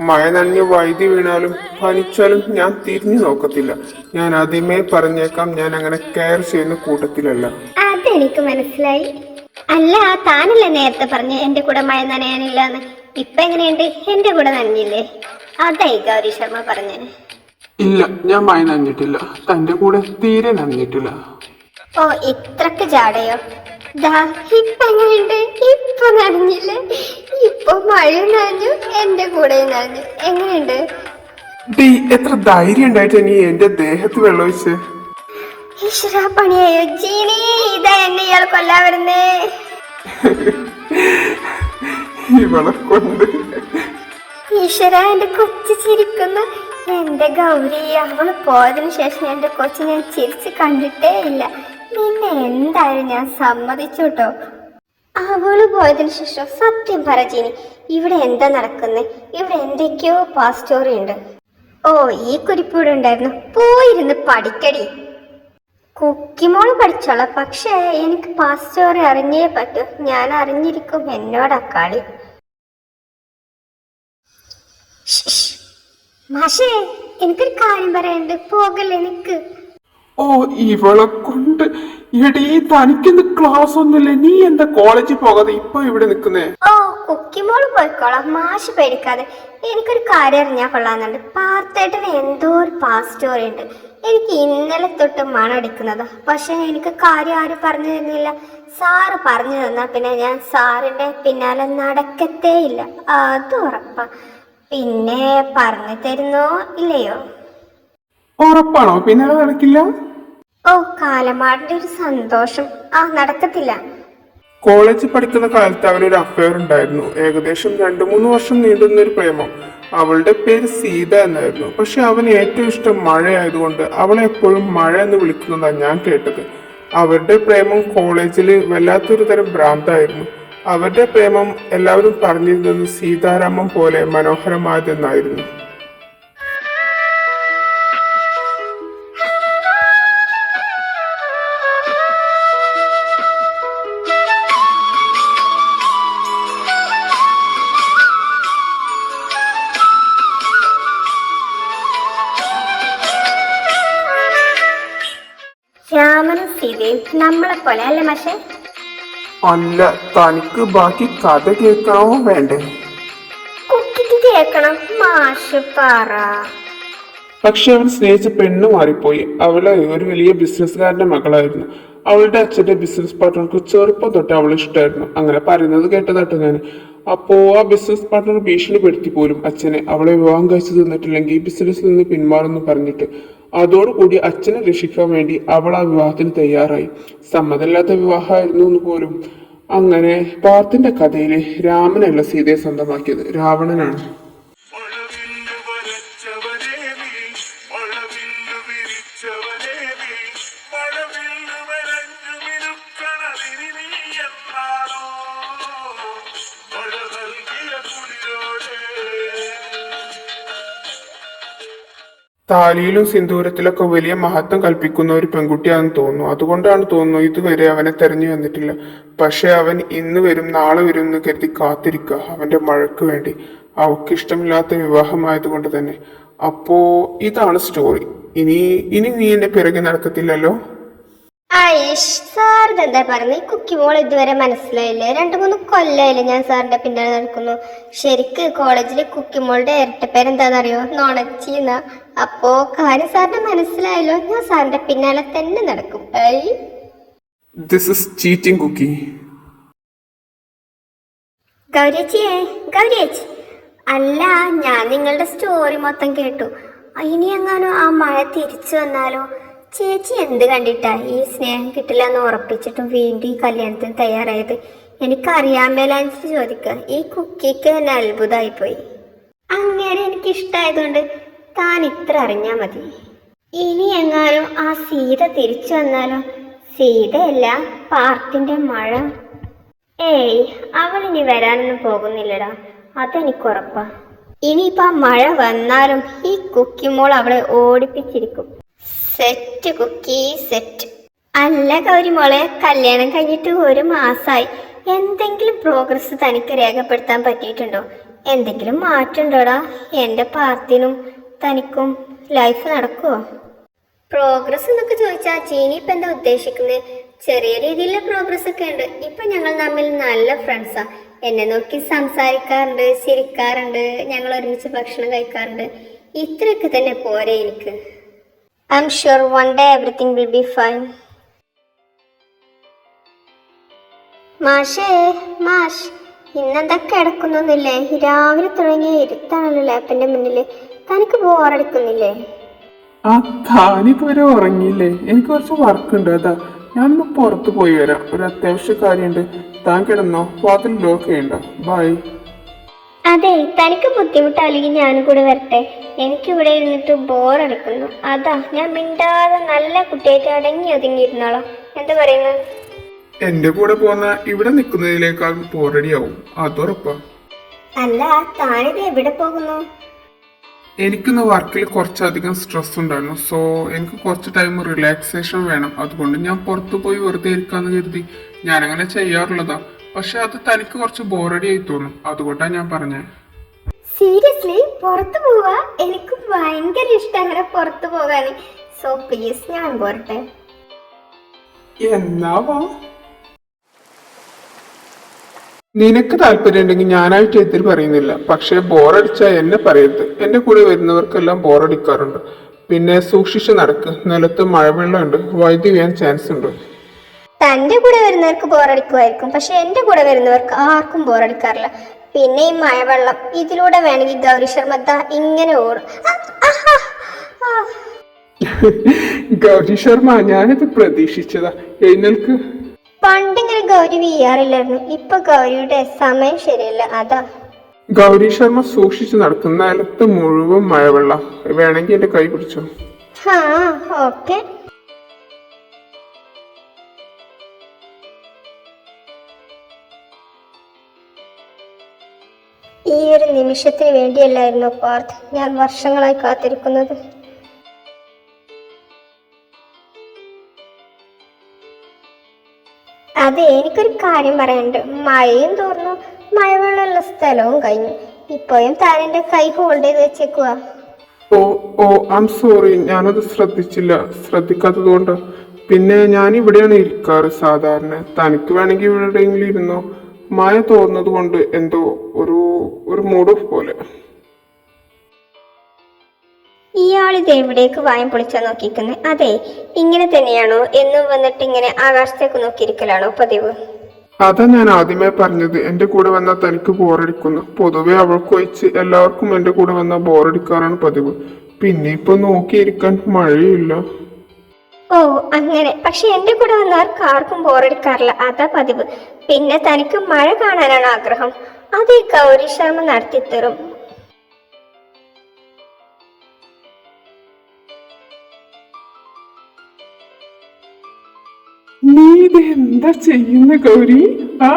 മഴ നനഞ്ഞ് വൈദ്യുതി വീണാലും പനിച്ചാലും ഞാൻ തിരിഞ്ഞു നോക്കത്തില്ല. ഞാൻ ആദ്യമേ പറഞ്ഞേക്കാം, ഞാൻ അങ്ങനെ കെയർ ചെയ്യുന്ന കൂട്ടത്തിലല്ല. അതെനിക്ക് മനസ്സിലായി. അല്ല, താനല്ലേ നേരത്തെ പറഞ്ഞ എന്റെ കൂടെ മഴ നനയാനില്ലാന്ന്? ഇപ്പൊ എങ്ങനെയുണ്ട്? എന്റെ കൂടെ നനഞ്ഞില്ലേ? അതായി ഗൗരി ശർമ്മ പറഞ്ഞ. ഇല്ല, ഞാൻ മഴ നനഞ്ഞിട്ടില്ല. തന്റെ കൂടെ തീരെ നനഞ്ഞിട്ടില്ല. ഓ, ഇത്രക്ക് ജാടയോ? ദാ ഇപ്പൊ എങ്ങനെയുണ്ട്? ഇപ്പൊ നനഞ്ഞില്ലേ? ഇപ്പൊ മഴ നനഞ്ഞു, എന്റെ കൂടെ നനഞ്ഞു. എങ്ങനെയുണ്ട്? എത്ര ധൈര്യം ഉണ്ടായിട്ട് നീ എന്റെ ദേഹത്ത് വെള്ളമൊഴിച്ച്? ഈശ്വരാ, പണിയായോ? ജീനി, ഇതാ എന്നെ ഇയാൾ കൊല്ലാൻ വരുന്നേ. ഇവളെ കൊണ്ട് ഈശ്വര, എന്റെ കൊച്ചു ചിരിക്കുന്നു. എന്റെ ഗൗരി, അവള് പോയതിനു ശേഷം എന്റെ കൊച്ചു ഞാൻ ചിരിച്ച് കണ്ടിട്ടേ ഇല്ല. നിന്നെ എന്തായാലും ഞാൻ സമ്മതിച്ചു കേട്ടോ. അവള് പോയതിനു ശേഷം സത്യം പറ ജീനി, ഇവിടെ എന്താ നടക്കുന്നത്? ഇവിടെ എന്തൊക്കെയോ പാസ്റ്റ് സ്റ്റോറി ഉണ്ട്. ഓ, ഈ കുരിപ്പ് ഇവിടെ ഉണ്ടായിരുന്നു. പോയിരുന്ന് പഠിക്കടി. കുക്കിമോള് പഠിച്ചോളാം, പക്ഷേ എനിക്ക് പാസ്റ്റ് സ്റ്റോറി അറിഞ്ഞേ പറ്റൂ. ഞാൻ അറിഞ്ഞിരിക്കും എന്നോടാ കളി. മാഷേ, എനിക്കൊരു കാര്യം പറയാനുണ്ട്. പോകല്ലേ, നിക്ക്. ഓ, ഇവളെ കൊണ്ട് എടീ, തനിക്കെന്ത് ക്ലാസ് ഒന്നുമില്ല? നീ എന്താ കോളേജിൽ പോകാതെ ഇപ്പൊ ഇവിടെ നിക്കുന്നേ? ഓ, കുക്കിമോള് പോയിക്കോളാം, മാഷ് പേടിക്കാതെ. എനിക്കൊരു കാര്യം അറിഞ്ഞാൽ കൊള്ളാന്നുണ്ട്. പാർത്തേട്ടന് എന്തോ ഒരു പാസ്റ്റ് സ്റ്റോറി ഉണ്ട്. എനിക്ക് ഇന്നലെ തൊട്ട് മണടിക്കുന്നതാ. പക്ഷെ എനിക്ക് കാര്യം ആരും പറഞ്ഞു തരുന്നില്ല. സാറ് പറഞ്ഞു തന്നാ പിന്നെ ഞാൻ സാറിന്റെ പിന്നാലെ നടക്കത്തേ ഇല്ല, അത് ഉറപ്പാ. പിന്നെ പറഞ്ഞു തരുന്നോ ഇല്ലയോ? ഉറപ്പാണോ? പിന്നെ നടക്കില്ല? ഓ, കാലമാടിന്റെ ഒരു സന്തോഷം. ആ, നടക്കത്തില്ല. കോളേജിൽ പഠിക്കുന്ന കാലത്ത് അവനൊരു അഫയർ ഉണ്ടായിരുന്നു. ഏകദേശം 2-3 വർഷം നീണ്ടുന്ന ഒരു പ്രേമം. അവളുടെ പേര് സീത എന്നായിരുന്നു. പക്ഷെ അവന് ഏറ്റവും ഇഷ്ടം മഴയായതുകൊണ്ട് അവളെ എപ്പോഴും മഴ എന്ന് വിളിക്കുന്നതാണ് ഞാൻ കേട്ടത്. അവരുടെ പ്രേമം കോളേജിൽ വല്ലാത്തൊരു തരം ഭ്രാന്തായിരുന്നു. അവരുടെ പ്രേമം എല്ലാവരും പറഞ്ഞിരുന്നത് സീതാരാമം പോലെ മനോഹരമായതെന്നായിരുന്നു. രാമനും സീതയും നമ്മളെ പോലെ അല്ലേ മാഷെ? അല്ല, തനിക്ക് ബാക്കി കഥ കേൾക്കണോ വേണ്ടേ? കുക്കിക്ക് കേൾക്കണം, മാഷ് പറ. പക്ഷെ അവൻ സ്നേഹിച്ച പെണ്ണ് മാറിപ്പോയി. അവള് ഒരു വലിയ ബിസിനസ്സുകാരന്റെ മകളായിരുന്നു. അവളുടെ അച്ഛന്റെ ബിസിനസ് പാർട്ട്ണർക്ക് ചെറുപ്പം തൊട്ട് അവളെ ഇഷ്ടമായിരുന്നു. അങ്ങനെ പറയുന്നത് കേട്ടതാട്ടോ ഞാൻ. അപ്പോ ആ ബിസിനസ് പാർട്ട്ണർ ഭീഷണിപ്പെടുത്തി പോലും അച്ഛനെ അവളെ വിവാഹം കഴിച്ചു തന്നിട്ടില്ലെങ്കിൽ ബിസിനസ്സിൽ നിന്ന് പിന്മാറുന്നു പറഞ്ഞിട്ട്. അതോടുകൂടി അച്ഛനെ രക്ഷിക്കാൻ വേണ്ടി അവൾ ആ വിവാഹത്തിന് തയ്യാറായി. സമ്മതമില്ലാത്ത വിവാഹമായിരുന്നു എന്ന് പോലും. അങ്ങനെ പാർത്തിന്റെ കഥയിലെ രാമനല്ല സീതയെ സ്വന്തമാക്കിയത്, രാവണനാണ്. താലിയിലും സിന്ദൂരത്തിലൊക്കെ വലിയ മഹത്വം കൽപ്പിക്കുന്ന ഒരു പെൺകുട്ടിയാണെന്ന് തോന്നുന്നു. അതുകൊണ്ടാണ് തോന്നുന്നു ഇതുവരെ അവനെ തെരഞ്ഞു വന്നിട്ടില്ല. പക്ഷെ അവൻ ഇന്ന് വരും നാളെ വരും എന്ന് കരുതി കാത്തിരിക്കുക അവന്റെ മഴയ്ക്ക് വേണ്ടി. അവൾക്ക് ഇഷ്ടമില്ലാത്ത വിവാഹമായതുകൊണ്ട് തന്നെ. അപ്പോ ഇതാണ് സ്റ്റോറി. ഇനി ഇനി നീ എന്റെ പിറകെ നടക്കത്തില്ലല്ലോ? ആയിഷ്, സാറിന് എന്താ പറയുന്നത്? ഈ കുക്കിമോൾ ഇതുവരെ മനസ്സിലായില്ലേ? 2-3 കൊല്ലായില്ലേ ഞാൻ സാറിന്റെ പിന്നാലെ നടക്കുന്നു. ശരിക്ക് കോളേജിലെ കുക്കിമോളുടെ ഇരട്ടപ്പേരെന്താണെന്നറിയോ? നോണച്ചീന്ന. അപ്പോ കാര്യം സാറിന് മനസ്സിലായല്ലോ. ഞാൻ സാറിന്റെ പിന്നാലെ തന്നെ നടക്കും. This is cheating Kukki. ഗൗരിയേച്ചിയേ, ഗൗരിയേച്ചി. അല്ല, ഞാൻ നിങ്ങളുടെ സ്റ്റോറി മൊത്തം കേട്ടു. ഇനി എങ്ങാനോ ആ മഴ തിരിച്ചു വന്നാലോ? ചേച്ചി എന്ത് കണ്ടിട്ടാ ഈ സ്നേഹം കിട്ടില്ല എന്ന് ഉറപ്പിച്ചിട്ടും വീണ്ടും ഈ കല്യാണത്തിന് തയ്യാറായത്? എനിക്കറിയാൻ മേലാഞ്ഞിട്ട് ചോദിക്കുക. ഈ കുക്കിക്ക് തന്നെ അത്ഭുതമായിപ്പോയി. അങ്ങനെ എനിക്കിഷ്ടായതുകൊണ്ട് താൻ ഇത്ര അറിഞ്ഞാ മതി. ഇനി എങ്ങാനും ആ സീത തിരിച്ചു വന്നാലോ? സീതയല്ല, പാർട്ടിന്റെ മഴ. ഏയ്, അവൾ ഇനി വരാനൊന്നും പോകുന്നില്ലടാ, അതെനിക്കുറപ്പാ. ഇനിയിപ്പോ മഴ വന്നാലും ഈ കുക്കിമോൾ അവളെ ഓടിപ്പിച്ചിരിക്കും. Set Kuki, set. അല്ല ഗൗരിമോളെ, കല്യാണം കഴിഞ്ഞിട്ട് 1 മാസമായി. എന്തെങ്കിലും പ്രോഗ്രസ് തനിക്ക് രേഖപ്പെടുത്താൻ പറ്റിയിട്ടുണ്ടോ? എന്തെങ്കിലും മാറ്റമുണ്ടോടാ? എൻ്റെ പാർട്ടിനും തനിക്കും ലൈഫ് നടക്കുമോ? പ്രോഗ്രസ് എന്നൊക്കെ ചോദിച്ചാൽ ജീനി ഇപ്പം എന്താ ഉദ്ദേശിക്കുന്നത്? ചെറിയ രീതിയിലുള്ള പ്രോഗ്രസ് ഒക്കെ ഉണ്ട്. ഇപ്പൊ ഞങ്ങൾ തമ്മിൽ നല്ല ഫ്രണ്ട്സാ. എന്നെ നോക്കി സംസാരിക്കാറുണ്ട്, ചിരിക്കാറുണ്ട്, ഞങ്ങൾ ഒരുമിച്ച് ഭക്ഷണം കഴിക്കാറുണ്ട്. ഇത്രയൊക്കെ തന്നെ പോരെ എനിക്ക്. I'm sure one day everything will be fine. മാഷേ, മാഷ്, ഇന്നെന്താ കിടക്കുന്നൊന്നുമില്ലേ? രാവിലെ തുടങ്ങിയ ഇരുത്താണല്ലോ ലാപ്പിന്റെ മുന്നില്. തനിക്ക് ബോറടിക്കുന്നില്ലേ? ആ, താനിതുവരെ ഉറങ്ങിയില്ലേ? എനിക്ക് കുറച്ച് വർക്ക് ഉണ്ട്, അതാ ഞാനൊന്ന് പുറത്ത് പോയി വരാം. ഒരു അത്യാവശ്യ കാര്യമുണ്ട്. താൻ കിടന്നോ, വാതിൽ ലോക്ക് ചെയ്യണ്ട. ബൈ. അതെ, തനിക്ക് ബുദ്ധിമുട്ടല്ലെങ്കിൽ ഞാനും കൂടെ വരട്ടെ. എനിക്കിവിടെ ഇരുന്നിട്ട് ബോറടിക്കുന്നു. അതാ ഞാൻ മിണ്ടാതെ നല്ല കുട്ടിയായിട്ട് അടങ്ങി ഒതുങ്ങിയിരുന്നാളോ. എന്താ പറയുന്നത്? എന്റെ കൂടെ പോന്ന ഇവിടെ നിൽക്കുന്നതിനേക്കാൾ ബോറടിയാവും, അതുറപ്പാ. അല്ല, താനിത് എവിടെ പോകുന്നു? എനിക്കിന്ന് വർക്കിൽ കുറച്ചധികം സ്ട്രെസ് ഉണ്ടായിരുന്നു. സോ എനിക്ക് കുറച്ച് ടൈം റിലാക്സേഷൻ വേണം. അതുകൊണ്ട് ഞാൻ പുറത്തു പോയി വെറുതെ ഇരിക്കാന്ന് കരുതി. ഞാനങ്ങനെ ചെയ്യാറുള്ളതാ. പക്ഷെ അത് തനിക്ക് കുറച്ച് ബോറടി ആയി തോന്നും. അതുകൊണ്ടാണ് ഞാൻ പറഞ്ഞത്. സീരിയസ്ലി പുറത്തു പോവാ? എനിക്ക് ഭയങ്കര ഇഷ്ടം അങ്ങനെ പുറത്തു പോകാൻ. സോ പ്ലീസ് ഞാൻ പോരട്ടെ. എന്നാവാ, നിനക്ക് താല്പര്യം ഉണ്ടെങ്കിൽ ഞാനായിട്ട് എതിര് പറയുന്നില്ല. പക്ഷെ ബോറടിച്ചാ എന്നെ പറയരുത്. എന്റെ കൂടെ വരുന്നവർക്കെല്ലാം ബോറടിക്കാറുണ്ട്. പിന്നെ സൂക്ഷിച്ച് നടക്ക്. നിലത്ത് മഴവെള്ളം ഉണ്ട്, വൈദ്യുതി വീഴാൻ ചാൻസ് ഉണ്ട്. തന്റെ കൂടെ വരുന്നവർക്ക് ബോറടിക്കുമായിരിക്കും, പക്ഷെ എന്റെ കൂടെ വരുന്നവർക്ക് ആർക്കും ബോറടിക്കാറില്ല. പിന്നെ ഈ മഴവെള്ളം, ഇതിലൂടെ വേണമെങ്കിൽ ഗൗരി ശർമ്മ ദാ ഇങ്ങനെ ഓടും. ഗൗരി ശർമ്മ, ഞാനിത് പ്രതീക്ഷിച്ചതാ. എഴുന്നേൽക്ക്. പണ്ടിങ്ങനെ ഗൗരി വീയാറില്ലായിരുന്നു. ഇപ്പൊ ഗൗരിയുടെ സമയം ശരിയല്ല, അതാ. ഗൗരി ശർമ്മ സൂക്ഷിച്ച് നടക്കും. നിലത്ത് മുഴുവൻ മഴവെള്ളം. വേണമെങ്കിൽ എന്റെ കൈ പിടിച്ചോ. ഹാ, ഓക്കെ. ഈ ഒരു നിമിഷത്തിന് വേണ്ടിയല്ലായിരുന്നു പാർത്ഥ് ഞാൻ വർഷങ്ങളായി കാത്തിരിക്കുന്നത്. അതെ, എനിക്കൊരു കാര്യം പറയാനുണ്ട്. മഴയും തോർന്നു, മഴവെള്ളമുള്ള സ്ഥലവും കഴിഞ്ഞു. ഇപ്പോഴും താൻ എന്റെ കൈ ഹോൾഡ് ചെയ്ത് വെച്ചേക്കുക. ഓ ഓ ഐ എം സോറി, ഞാനത് ശ്രദ്ധിക്കാത്തത് കൊണ്ട്. പിന്നെ ഞാൻ ഇവിടെയാണ് ഇരിക്കാറ് സാധാരണ. തനിക്ക് വേണമെങ്കിൽ എവിടെയെങ്കിലും ഇരുന്നോ. മഴ തോന്നുന്നത് കൊണ്ട് എന്തോ ഒരു മൂഡ് ഓഫ് പോലെ. ഇയാളിത് എവിടേക്ക് വായം പൊളിച്ചാ നോക്കിക്കുന്നത്? അതെ, ഇങ്ങനെ തന്നെയാണോ എന്നും വന്നിട്ട് ഇങ്ങനെ ആകാശത്തേക്ക് നോക്കിയിരിക്കലാണോ പതിവ്? അതാ ഞാൻ ആദ്യമേ പറഞ്ഞത്. എന്റെ കൂടെ വന്നാൽ തനിക്ക് ബോറടിക്കുന്നു. പൊതുവെ അവൾക്ക് ഒഴിച്ച് എല്ലാവർക്കും എന്റെ കൂടെ വന്നാൽ ബോറടിക്കാറാണ് പതിവ്. പിന്നെ ഇപ്പൊ നോക്കിയിരിക്കാൻ മഴയില്ല. ഓ അങ്ങനെ. പക്ഷെ എന്റെ കൂടെ വന്നവർക്ക് ആർക്കും ബോറടിക്കാറില്ല, അതാ പതിവ്. പിന്നെ തനിക്ക് മഴ കാണാനാണ് ആഗ്രഹം. അത് ഈ ഗൗരി ശർമ്മ നടത്തിത്തരും. നീ ഇത് എന്താ ചെയ്യുന്ന ഗൗരി? ആ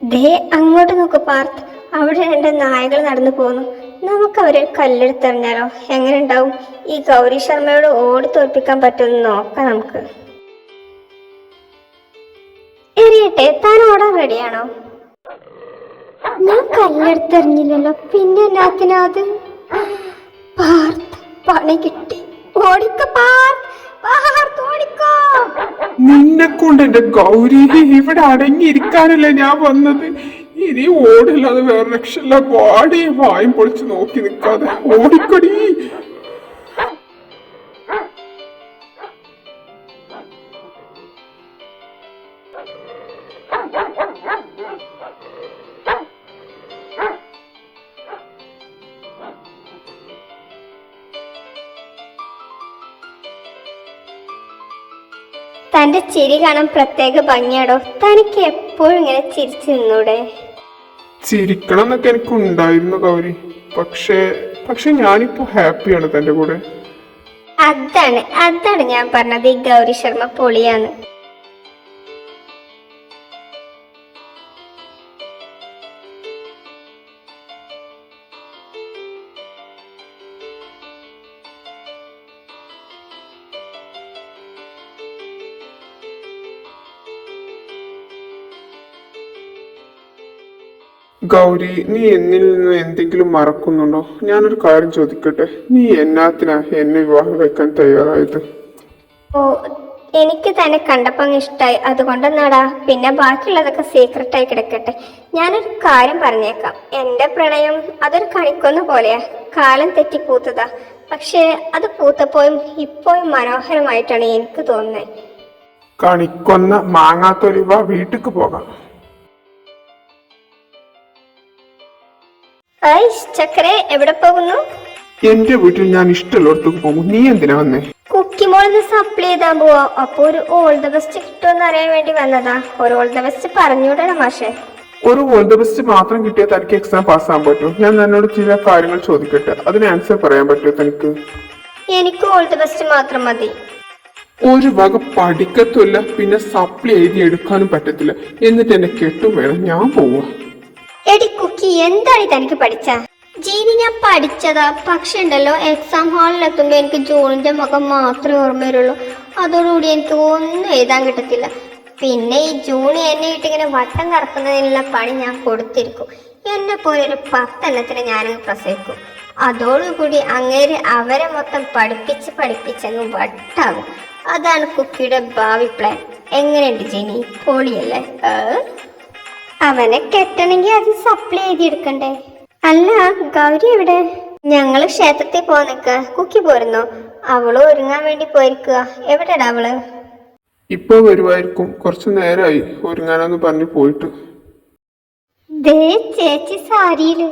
ദേ അങ്ങോട്ട് നോക്ക് പാർത്ത്, അവിടെ രണ്ട് നായകൾ നടന്നു പോകുന്നു. നമുക്ക് അവരെ കല്ലെടുത്തെറിഞ്ഞാലോ? എങ്ങനെ ഉണ്ടാവും? ഈ ഗൗരി ശർമ്മയോട് ഓടി തോൽപ്പിക്കാൻ പറ്റുമെന്ന് നോക്കാം നമുക്ക്. എറിയട്ടെ, താൻ ഓടാൻ റെഡിയാണോ? ഞാൻ കല്ലെടുത്തെറിഞ്ഞില്ലല്ലോ, പിന്നെ എന്നാത്തിനാ അത്? പാർത്ത്, പണി കിട്ടി. ഓടിക്ക പാർത്ത്, പാർത്ത് ഓടിക്കോ. നിന്നെ കൊണ്ട് എന്റെ ഗൗരി ഇവിടെ അടങ്ങിയിരിക്കാനല്ലേ ഞാൻ വന്നത്. ഇനി ഓടില്ലാതെ വേറെ രക്ഷയില്ല. വാടി, വായും പൊളിച്ച് നോക്കി നിൽക്കാതെ ഓടിക്കടി. തന്റെ ചിരി കാണാൻ പ്രത്യേക ഭംഗിയാടോ. തനിക്ക് എപ്പോഴും ഇങ്ങനെ ചിരിച്ചു നിന്നൂടെ? ചിരിക്കണം എന്നൊക്കെ എനിക്ക് ഉണ്ടായിരുന്നു ഗൗരി. പക്ഷെ ഞാനിപ്പോ ഹാപ്പിയാണ് തന്റെ കൂടെ. അതാണ് ഞാൻ പറഞ്ഞത്, ഈ ഗൗരി ശർമ്മ പൊളിയാന്ന്. ഗൗരി, നീ എന്നിൽ നിന്ന് എന്തെങ്കിലും മറക്കുന്നുണ്ടോ? ഞാനൊരു കാര്യം ചോദിക്കട്ടെ. നീ എന്നാത്തിനാ എന്നെ വിവാഹം കഴിക്കാൻ തയ്യാറായത്? ഓ, എനിക്ക് തന്നെ കണ്ടപ്പോ അങ്ങ് ഇഷ്ടായി, അതുകൊണ്ടെന്നാടാ. പിന്നെ ബാക്കിയുള്ളതൊക്കെ സീക്രട്ടായി കിടക്കട്ടെ. ഞാനൊരു കാര്യം പറഞ്ഞേക്കാം. എന്റെ പ്രണയം അതൊരു കണിക്കൊന്ന പോലെയാ. കാലം തെറ്റി പൂത്തതാ. പക്ഷെ അത് പൂത്തപ്പോഴും ഇപ്പോഴും മനോഹരമായിട്ടാണ് എനിക്ക് തോന്നുന്നത്. കണിക്കൊന്ന മാങ്ങാത്തൊലിവ, വീട്ടിക്ക് പോകാം. ചക്കരെ, എവിടെ പോകുന്നു? എന്റെ വീട്ടിൽ ഞാൻ ഇഷ്ടമുള്ളടത്തേക്ക് പോകും. നീ എന്തിനാ വന്നേ? കുക്ക് കുക്കി മോളിന്ന് സപ്ലൈ ചെയ്താൻ പോവാ. അപ്പൊ ഒരു ഓൾ ദ ബെസ്റ്റ് കിട്ടുമെന്ന് അറിയാൻ വേണ്ടി വന്നതാ. ഒരു ഓൾ ദ ബെസ്റ്റ് പറഞ്ഞുവിടണം മാഷെ. ഒരു ഓൾ ദ ബെസ്റ്റ് മാത്രം കിട്ടിയാൽ തനിക്ക് എക്സാം പാസ്സാകാൻ പറ്റും. ഞാൻ നിന്നോട് ചില കാര്യങ്ങൾ ചോദിക്കട്ടെ, അതിന് ആൻസർ പറയാൻ പറ്റുമോ തനിക്ക്? എനിക്ക് ഓൾ ദ ബെസ്റ്റ് മാത്രം മതി. ഒരു വക പഠിക്കത്തുമില്ല, പിന്നെ സപ്ലൈ എഴുതി എടുക്കാനും പറ്റത്തില്ല. എന്നിട്ട് എന്നെ കെട്ടും വേണം, ഞാൻ പോവാ. എടി കുക്കി, എന്താണ് തനിക്ക് പഠിച്ച? ജീനി, ഞാൻ പഠിച്ചതാ. പക്ഷെ ഉണ്ടല്ലോ, എക്സാം ഹാളിലെത്തുമ്പോ എനിക്ക് ജൂണിന്റെ മുഖം മാത്രമേ ഓർമ്മ വരുള്ളൂ. അതോടുകൂടി എനിക്ക് ഒന്നും എഴുതാൻ കിട്ടത്തില്ല. പിന്നെ ഈ ജൂണി എന്നെ ഇട്ടിങ്ങനെ വട്ടം കറക്കുന്നതിനുള്ള പണി ഞാൻ കൊടുത്തിരിക്കും. എന്നെ പോലെ ഒരു 10 എണ്ണത്തിന് ഞാനങ്ങ് പ്രസവിക്കും. അതോടുകൂടി അങ്ങേര് അവരെ മൊത്തം പഠിപ്പിച്ചങ്ങ് വട്ടാകും. അതാണ് കുക്കിയുടെ ഭാവി പ്ലാൻ. എങ്ങനെയുണ്ട് ജീനി? പൊളിയല്ലേ? അവനെ കെട്ടണമെങ്കിൽ അത് സപ്ലൈ ചെയ്തെടുക്കണ്ടേ? അല്ല, ഗൗരി എവിടെ? ഞങ്ങള് ക്ഷേത്രത്തിൽ പോവാൻ നിക്ക. കുക്കി പോരുന്നോ? അവള് ഒരുങ്ങാൻ വേണ്ടി പോയിരിക്കുക. എവിടെടാ അവള്? ഇപ്പൊ വരുമായിരിക്കും, കുറച്ചു നേരമായി ഒരുങ്ങാനെന്ന് പറഞ്ഞു പോയിട്ട്. ദേ ചേച്ചി സാരിയില്.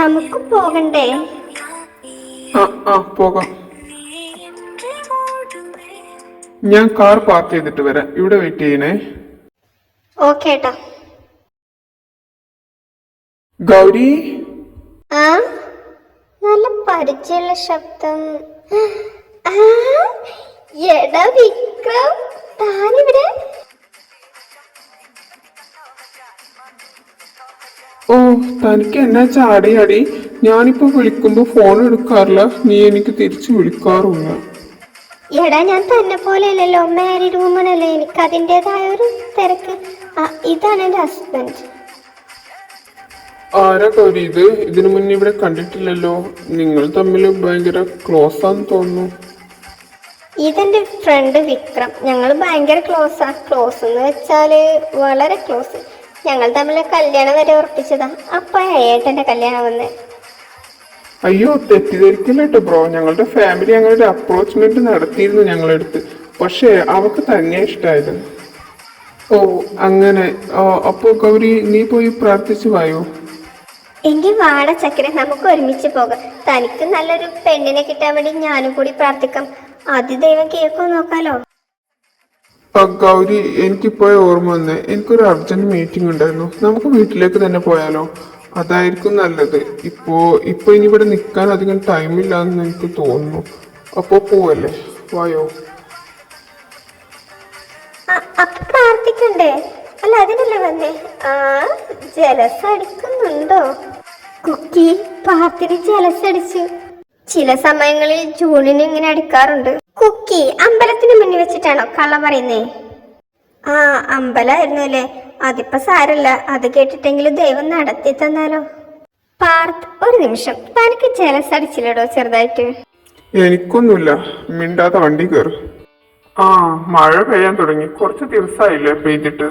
നമുക്ക് പോകണ്ടേ? പോകാം. ഞാൻ കാർ പാർക്ക് ചെയ്തിട്ട് വരാം, ഇവിടെ വെയിറ്റ് ചെയ്യണേ. ഓക്കെ ഏട്ടാ. ഗൗരി, ആ, നല്ല പരിചയമുള്ള ശബ്ദം. ആ, എടാ വിക്രം, താനിവിടെ? ഓ, തനിക്ക് എന്നാ ചാടിയാടി? ഞാനിപ്പോ വിളിക്കുമ്പോ ഫോൺ എടുക്കാറില്ല, നീ എനിക്ക് തിരിച്ചു വിളിക്കാറുമില്ല. എടാ, ഞാൻ തന്നെ പോലെ അല്ലല്ലോ, മാരീഡ് വുമൺ അല്ലേ, എനിക്ക് അതിൻ്റെതായ ഒരു തിരക്ക്. ഇതാണ് എൻ്റെ ഹസ്ബൻഡ്. ആരാ ഗൗരി ഇത്? ഇതിനു മുന്നേ ഇവിടെ കണ്ടിട്ടില്ലല്ലോ. നിങ്ങൾ തമ്മിൽ ഭയങ്കര ക്ലോസ് ആണെന്ന് തോന്നുന്നു. ഇതെന്റെ ഫ്രണ്ട് വിക്രം. ഞങ്ങൾ ഭയങ്കര ക്ലോസാ. ക്ലോസ് എന്ന് വെച്ചാല് വളരെ ക്ലോസ്. ഞങ്ങൾ തമ്മിൽ കല്യാണം വരെ ഉറപ്പിച്ചതാ. അപ്പൊ ഏട്ടന്റെ കല്യാണം വന്നേ. അയ്യോ, തെറ്റിദ്ധരിക്കില്ലട്ടോ ബ്രോ. ഞങ്ങളുടെ ഫാമിലി അങ്ങനെ ഒരു അപ്രോച്ച്മെന്റ് നടത്തിയിരുന്നു ഞങ്ങളെടുത്ത്. പക്ഷേ അവക്ക് തന്നെ ഇഷ്ടമായത്. ഓ, അങ്ങനെ. അപ്പോ ഗൗരി, നീ പോയി പ്രാർത്ഥിച്ചു വായോ. എങ്കിൽ വാട ചക്കരെ, നമുക്ക് ഒരുമിച്ച് പോകാം. തനിക്ക് നല്ലൊരു പെണ്ണിനെ കിട്ടാൻ വേണ്ടി ഞാനും കൂടി പ്രാർത്ഥിക്കാം. ആദ്യ ദൈവം കേൾക്കോ നോക്കാലോ. ഗൗരി, എനിക്കിപ്പോഴേ ഓർമ്മ വന്നേ, എനിക്കൊരു അർജന്റ് മീറ്റിംഗ് ഉണ്ടായിരുന്നു. നമുക്ക് വീട്ടിലേക്ക് തന്നെ പോയാലോ? അതായിരിക്കും നല്ലത്. ഇപ്പൊ ഇനി ഇവിടെ നിൽക്കാൻ അധികം ടൈമില്ലാന്ന് എനിക്ക് തോന്നുന്നു. അപ്പോ പോവല്ലേ? വായോ. അപ്പൊ പ്രാർത്ഥിക്കണ്ടേ? അല്ല, അതിനല്ലേ വന്നേ? ജലസ് അടിക്കുന്നുണ്ടോ? കുക്കി, പാത്തിന് ജലസ് അടിച്ചു. ചില സമയങ്ങളിൽ ജൂണിന് ഇങ്ങനെ അടിക്കാറുണ്ട്. കുക്കി, അമ്പലത്തിന് മുന്നിൽ വെച്ചിട്ടാണോ കള്ളം പറയുന്നേ? അമ്പലമായിരുന്നു അല്ലേ? അതിപ്പോ സാരല്ല, അത് കേട്ടിട്ടെങ്കിലും ദൈവം നടത്തി തന്നാലോ. പാർത്ത്, ഒരു നിമിഷം, തനിക്ക് ജലസ് അടിച്ചില്ലടോ ചെറുതായിട്ട്? എനിക്കൊന്നുമില്ല. മിണ്ടാതെ വണ്ടി കയറി. മഴ പെയ്യാൻ തുടങ്ങി. കുറച്ച് ദിവസമായില്ലേ പെയ്തിട്ട്.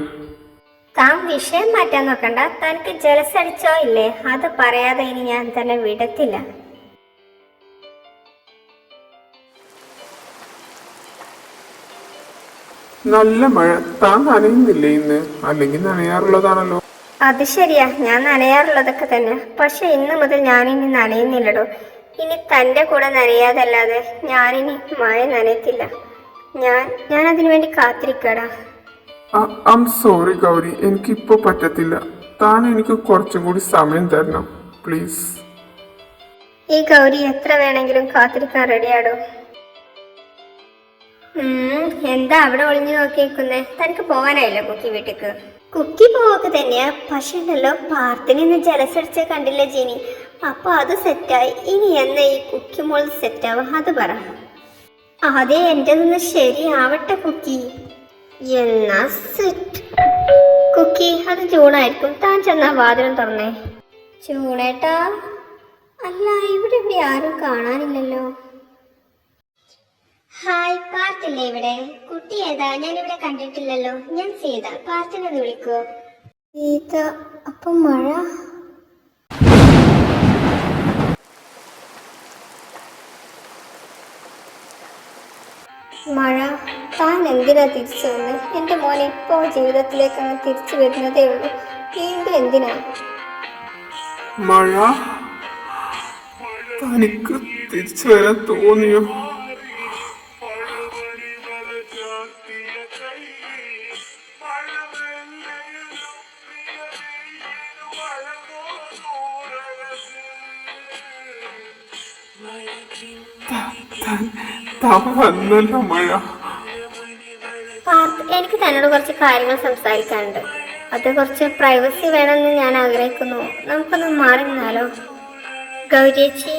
താൻ വിഷയം മാറ്റാൻ നോക്കണ്ട. തനിക്ക് ജലസ് അടിച്ചോ ഇല്ലേ? അത് പറയാതെ ഇനി ഞാൻ തന്നെ വിടത്തില്ല. നല്ല മഴ. താൻ നനയുന്നില്ലേ ഇന്ന്? അല്ലെങ്കിൽ നനയാറുള്ളതാണല്ലോ. അത് ശരിയാ, ഞാൻ നനയാറുള്ളതൊക്കെ തന്നെ. പക്ഷെ ഇന്ന് മുതൽ ഞാനിനി നനയുന്നില്ലടോ. ഇനി തന്റെ കൂടെ നനയാതല്ലാതെ ഞാനിനി മഴ നനയത്തില്ല. ഞാൻ അതിനു വേണ്ടി കാത്തിരിക്കടാ. ഐം സോറി ഗൗരി, എനിക്കിപ്പോ പറ്റത്തില്ല. താൻ എനിക്ക് കുറച്ചും കൂടി സമയം തരണം പ്ലീസ്. ഈ ഗൗരി എത്ര വേണമെങ്കിലും കാത്തിരിക്കാൻ റെഡിയാടോ. എന്താ അവിടെ ഒളിഞ്ഞു നോക്കിയിരിക്കുന്നേ? തനിക്ക് പോകാനായില്ല കുക്കി വീട്ടിക്ക്? കുക്കി പോവൊക്കെ തന്നെയാ. പക്ഷെ ഉണ്ടല്ലോ, പാർത്തിന് ഇന്ന് ജലസടിച്ച് കണ്ടില്ല ജീനി. അപ്പൊ അത് സെറ്റായി. ഇനി എന്നാ ഈ കുക്കി മോൾ സെറ്റാവും? അത് പറ. അതെ, എന്റെതൊന്ന് ശരിയാവട്ടെ കുക്കി. എന്നാ സെറ്റ്. കുക്കി, അത് ജൂണായിരിക്കും. താൻ ചെന്നാ വാതിലും തുറന്നേ. ജൂണേട്ടാ? അല്ല, ഇവിടെ ആരും കാണാനില്ലല്ലോ. ഹായ്, പാർത്തില്ലേ ഇവിടെ? കുട്ടി ഏതാ? ഞാനിവിടെ കണ്ടിട്ടില്ലല്ലോ. ഞാൻ സീത. പാർത്തിനൊന്ന് വിളിക്കോ? സീത? അപ്പൊ മഴ? മഴ, താൻ എന്തിനാ തിരിച്ചു വന്ന്? എൻ്റെ മോൻ ഇപ്പോൾ ജീവിതത്തിലേക്കാണ് തിരിച്ചു വരുന്നതേ ഉള്ളൂ. വീണ്ടും എന്തിനാ? മഴ, തനിക്ക് തിരിച്ചു വരാൻ തോന്നിയോ? താൻ വന്നല്ലോ മഴ. പാർത്ത്, എനിക്ക് തന്നോട് കുറച്ച് കാര്യങ്ങൾ സംസാരിക്കാനുണ്ട്. അത് കുറച്ച് പ്രൈവസി വേണമെന്ന് ഞാൻ ആഗ്രഹിക്കുന്നു. നമുക്കൊന്ന് മാറി നിന്നാലോ? ഗൗരിയേച്ചി,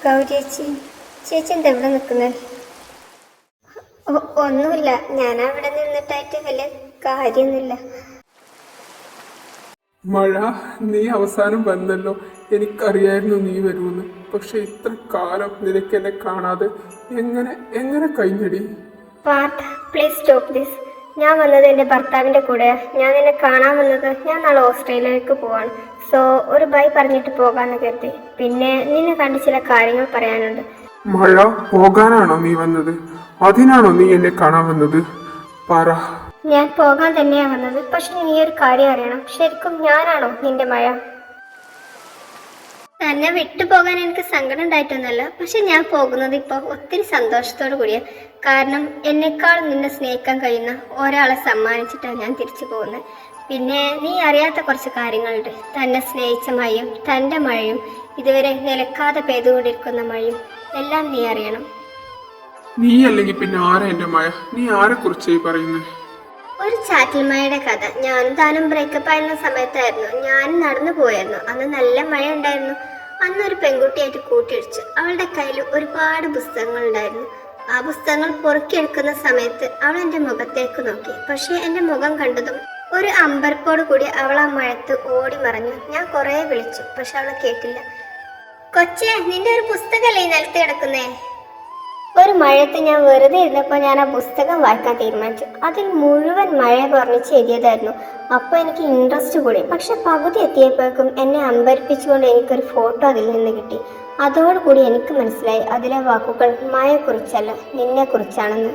ഗൗരിയേച്ചി, ചേച്ചി എന്താ ഇവിടെ നിൽക്കുന്നത്? ഒന്നുമില്ല, ഞാൻ അവിടെ നിന്നിട്ടായിട്ട് വലിയ കാര്യമൊന്നുമില്ല. മഴ, നീ അവസാനം വന്നല്ലോ. എനിക്കറിയായിരുന്നു നീ വരുമെന്ന്. പക്ഷെ ഇത്ര കാലം നിനക്ക് എന്നെ കാണാതെ എങ്ങനെ എങ്ങനെ കഴിഞ്ഞടി? പാർത്ത്, പ്ലീസ് സ്റ്റോപ്പ് ദിസ്. ഞാൻ വന്നത് എൻ്റെ ഭർത്താവിൻ്റെ കൂടെ. ഞാൻ നിന്നെ കാണാൻ വന്നത്. ഞാൻ നാളെ ഓസ്ട്രേലിയയിലേക്ക് പോവാണ്. സോ ഒരു ബൈ പറഞ്ഞിട്ട് പോകാമെന്ന് കരുതി. പിന്നെ നിന്നെ കണ്ട് ചില കാര്യങ്ങൾ പറയാനുണ്ട്. മഴ, പോകാനാണോ നീ വന്നത്? അതിനാണോ നീ എന്നെ കാണാൻ വന്നത്? പറ. ഞാൻ പോകാൻ തന്നെയാണ് വന്നത്. പക്ഷെ നീ ഒരു കാര്യം അറിയണം. ശരിക്കും ഞാനാണോ നിന്റെ മഴ? തന്നെ വിട്ടുപോകാൻ എനിക്ക് സങ്കടം ഉണ്ടായിട്ടൊന്നുമല്ല. പക്ഷെ ഞാൻ പോകുന്നത് ഇപ്പോൾ ഒത്തിരി സന്തോഷത്തോടു കൂടിയ. കാരണം എന്നെക്കാളും നിന്നെ സ്നേഹിക്കാൻ കഴിയുന്ന ഒരാളെ സമ്മാനിച്ചിട്ടാണ് ഞാൻ തിരിച്ചു പോകുന്നത്. പിന്നെ നീ അറിയാത്ത കുറച്ച് കാര്യങ്ങളുണ്ട്. തന്നെ സ്നേഹിച്ച മഴയും തൻ്റെ മഴയും ഇതുവരെ നിലക്കാതെ പെയ്തുകൊണ്ടിരിക്കുന്ന മഴയും എല്ലാം നീ അറിയണം. നീ അല്ലെങ്കിൽ പിന്നെ ആരാ എന്റെ മഴ? നീ ആരെ കുറിച്ചായി പറയുന്നത്? ഒരു ചാറ്റൽമഴയുടെ കഥ. ഞാനും താനും ബ്രേക്കപ്പ് ആയിരുന്ന സമയത്തായിരുന്നു. ഞാൻ നടന്നു പോയായിരുന്നു. അന്ന് നല്ല മഴ ഉണ്ടായിരുന്നു. അന്നൊരു പെൺകുട്ടിയായിട്ട് കൂട്ടിയിടിച്ചു. അവളുടെ കയ്യിൽ ഒരുപാട് പുസ്തകങ്ങൾ ഉണ്ടായിരുന്നു. ആ പുസ്തകങ്ങൾ പൊറുക്കിയെടുക്കുന്ന സമയത്ത് അവൾ എൻ്റെ മുഖത്തേക്ക് നോക്കി. പക്ഷെ എൻ്റെ മുഖം കണ്ടതും ഒരു അമ്പരപ്പോട് കൂടി അവൾ ആ മഴത്ത് ഓടി മറഞ്ഞു. ഞാൻ കുറേ വിളിച്ചു, പക്ഷെ അവൾ കേട്ടില്ല. കൊച്ചേ, നിന്റെ ഒരു പുസ്തകമല്ലേ ഈ നിലത്ത് കിടക്കുന്നേ? ഒരു മഴയത്ത് ഞാൻ വെറുതെ ഇരുന്നപ്പോൾ ഞാൻ ആ പുസ്തകം വായിക്കാൻ തീരുമാനിച്ചു. അതിൽ മുഴുവൻ മഴ വർണ്ണിച്ച് എഴുതിയതായിരുന്നു. അപ്പോൾ എനിക്ക് ഇൻട്രസ്റ്റ് കൂടി. പക്ഷെ പകുതി എത്തിയപ്പോഴേക്കും എന്നെ അമ്പരിപ്പിച്ചുകൊണ്ട് എനിക്കൊരു ഫോട്ടോ അതിൽ നിന്ന് കിട്ടി. അതോടുകൂടി എനിക്ക് മനസ്സിലായി അതിലെ വാക്കുകൾ മഴയെക്കുറിച്ചല്ല, നിന്നെക്കുറിച്ചാണെന്ന്.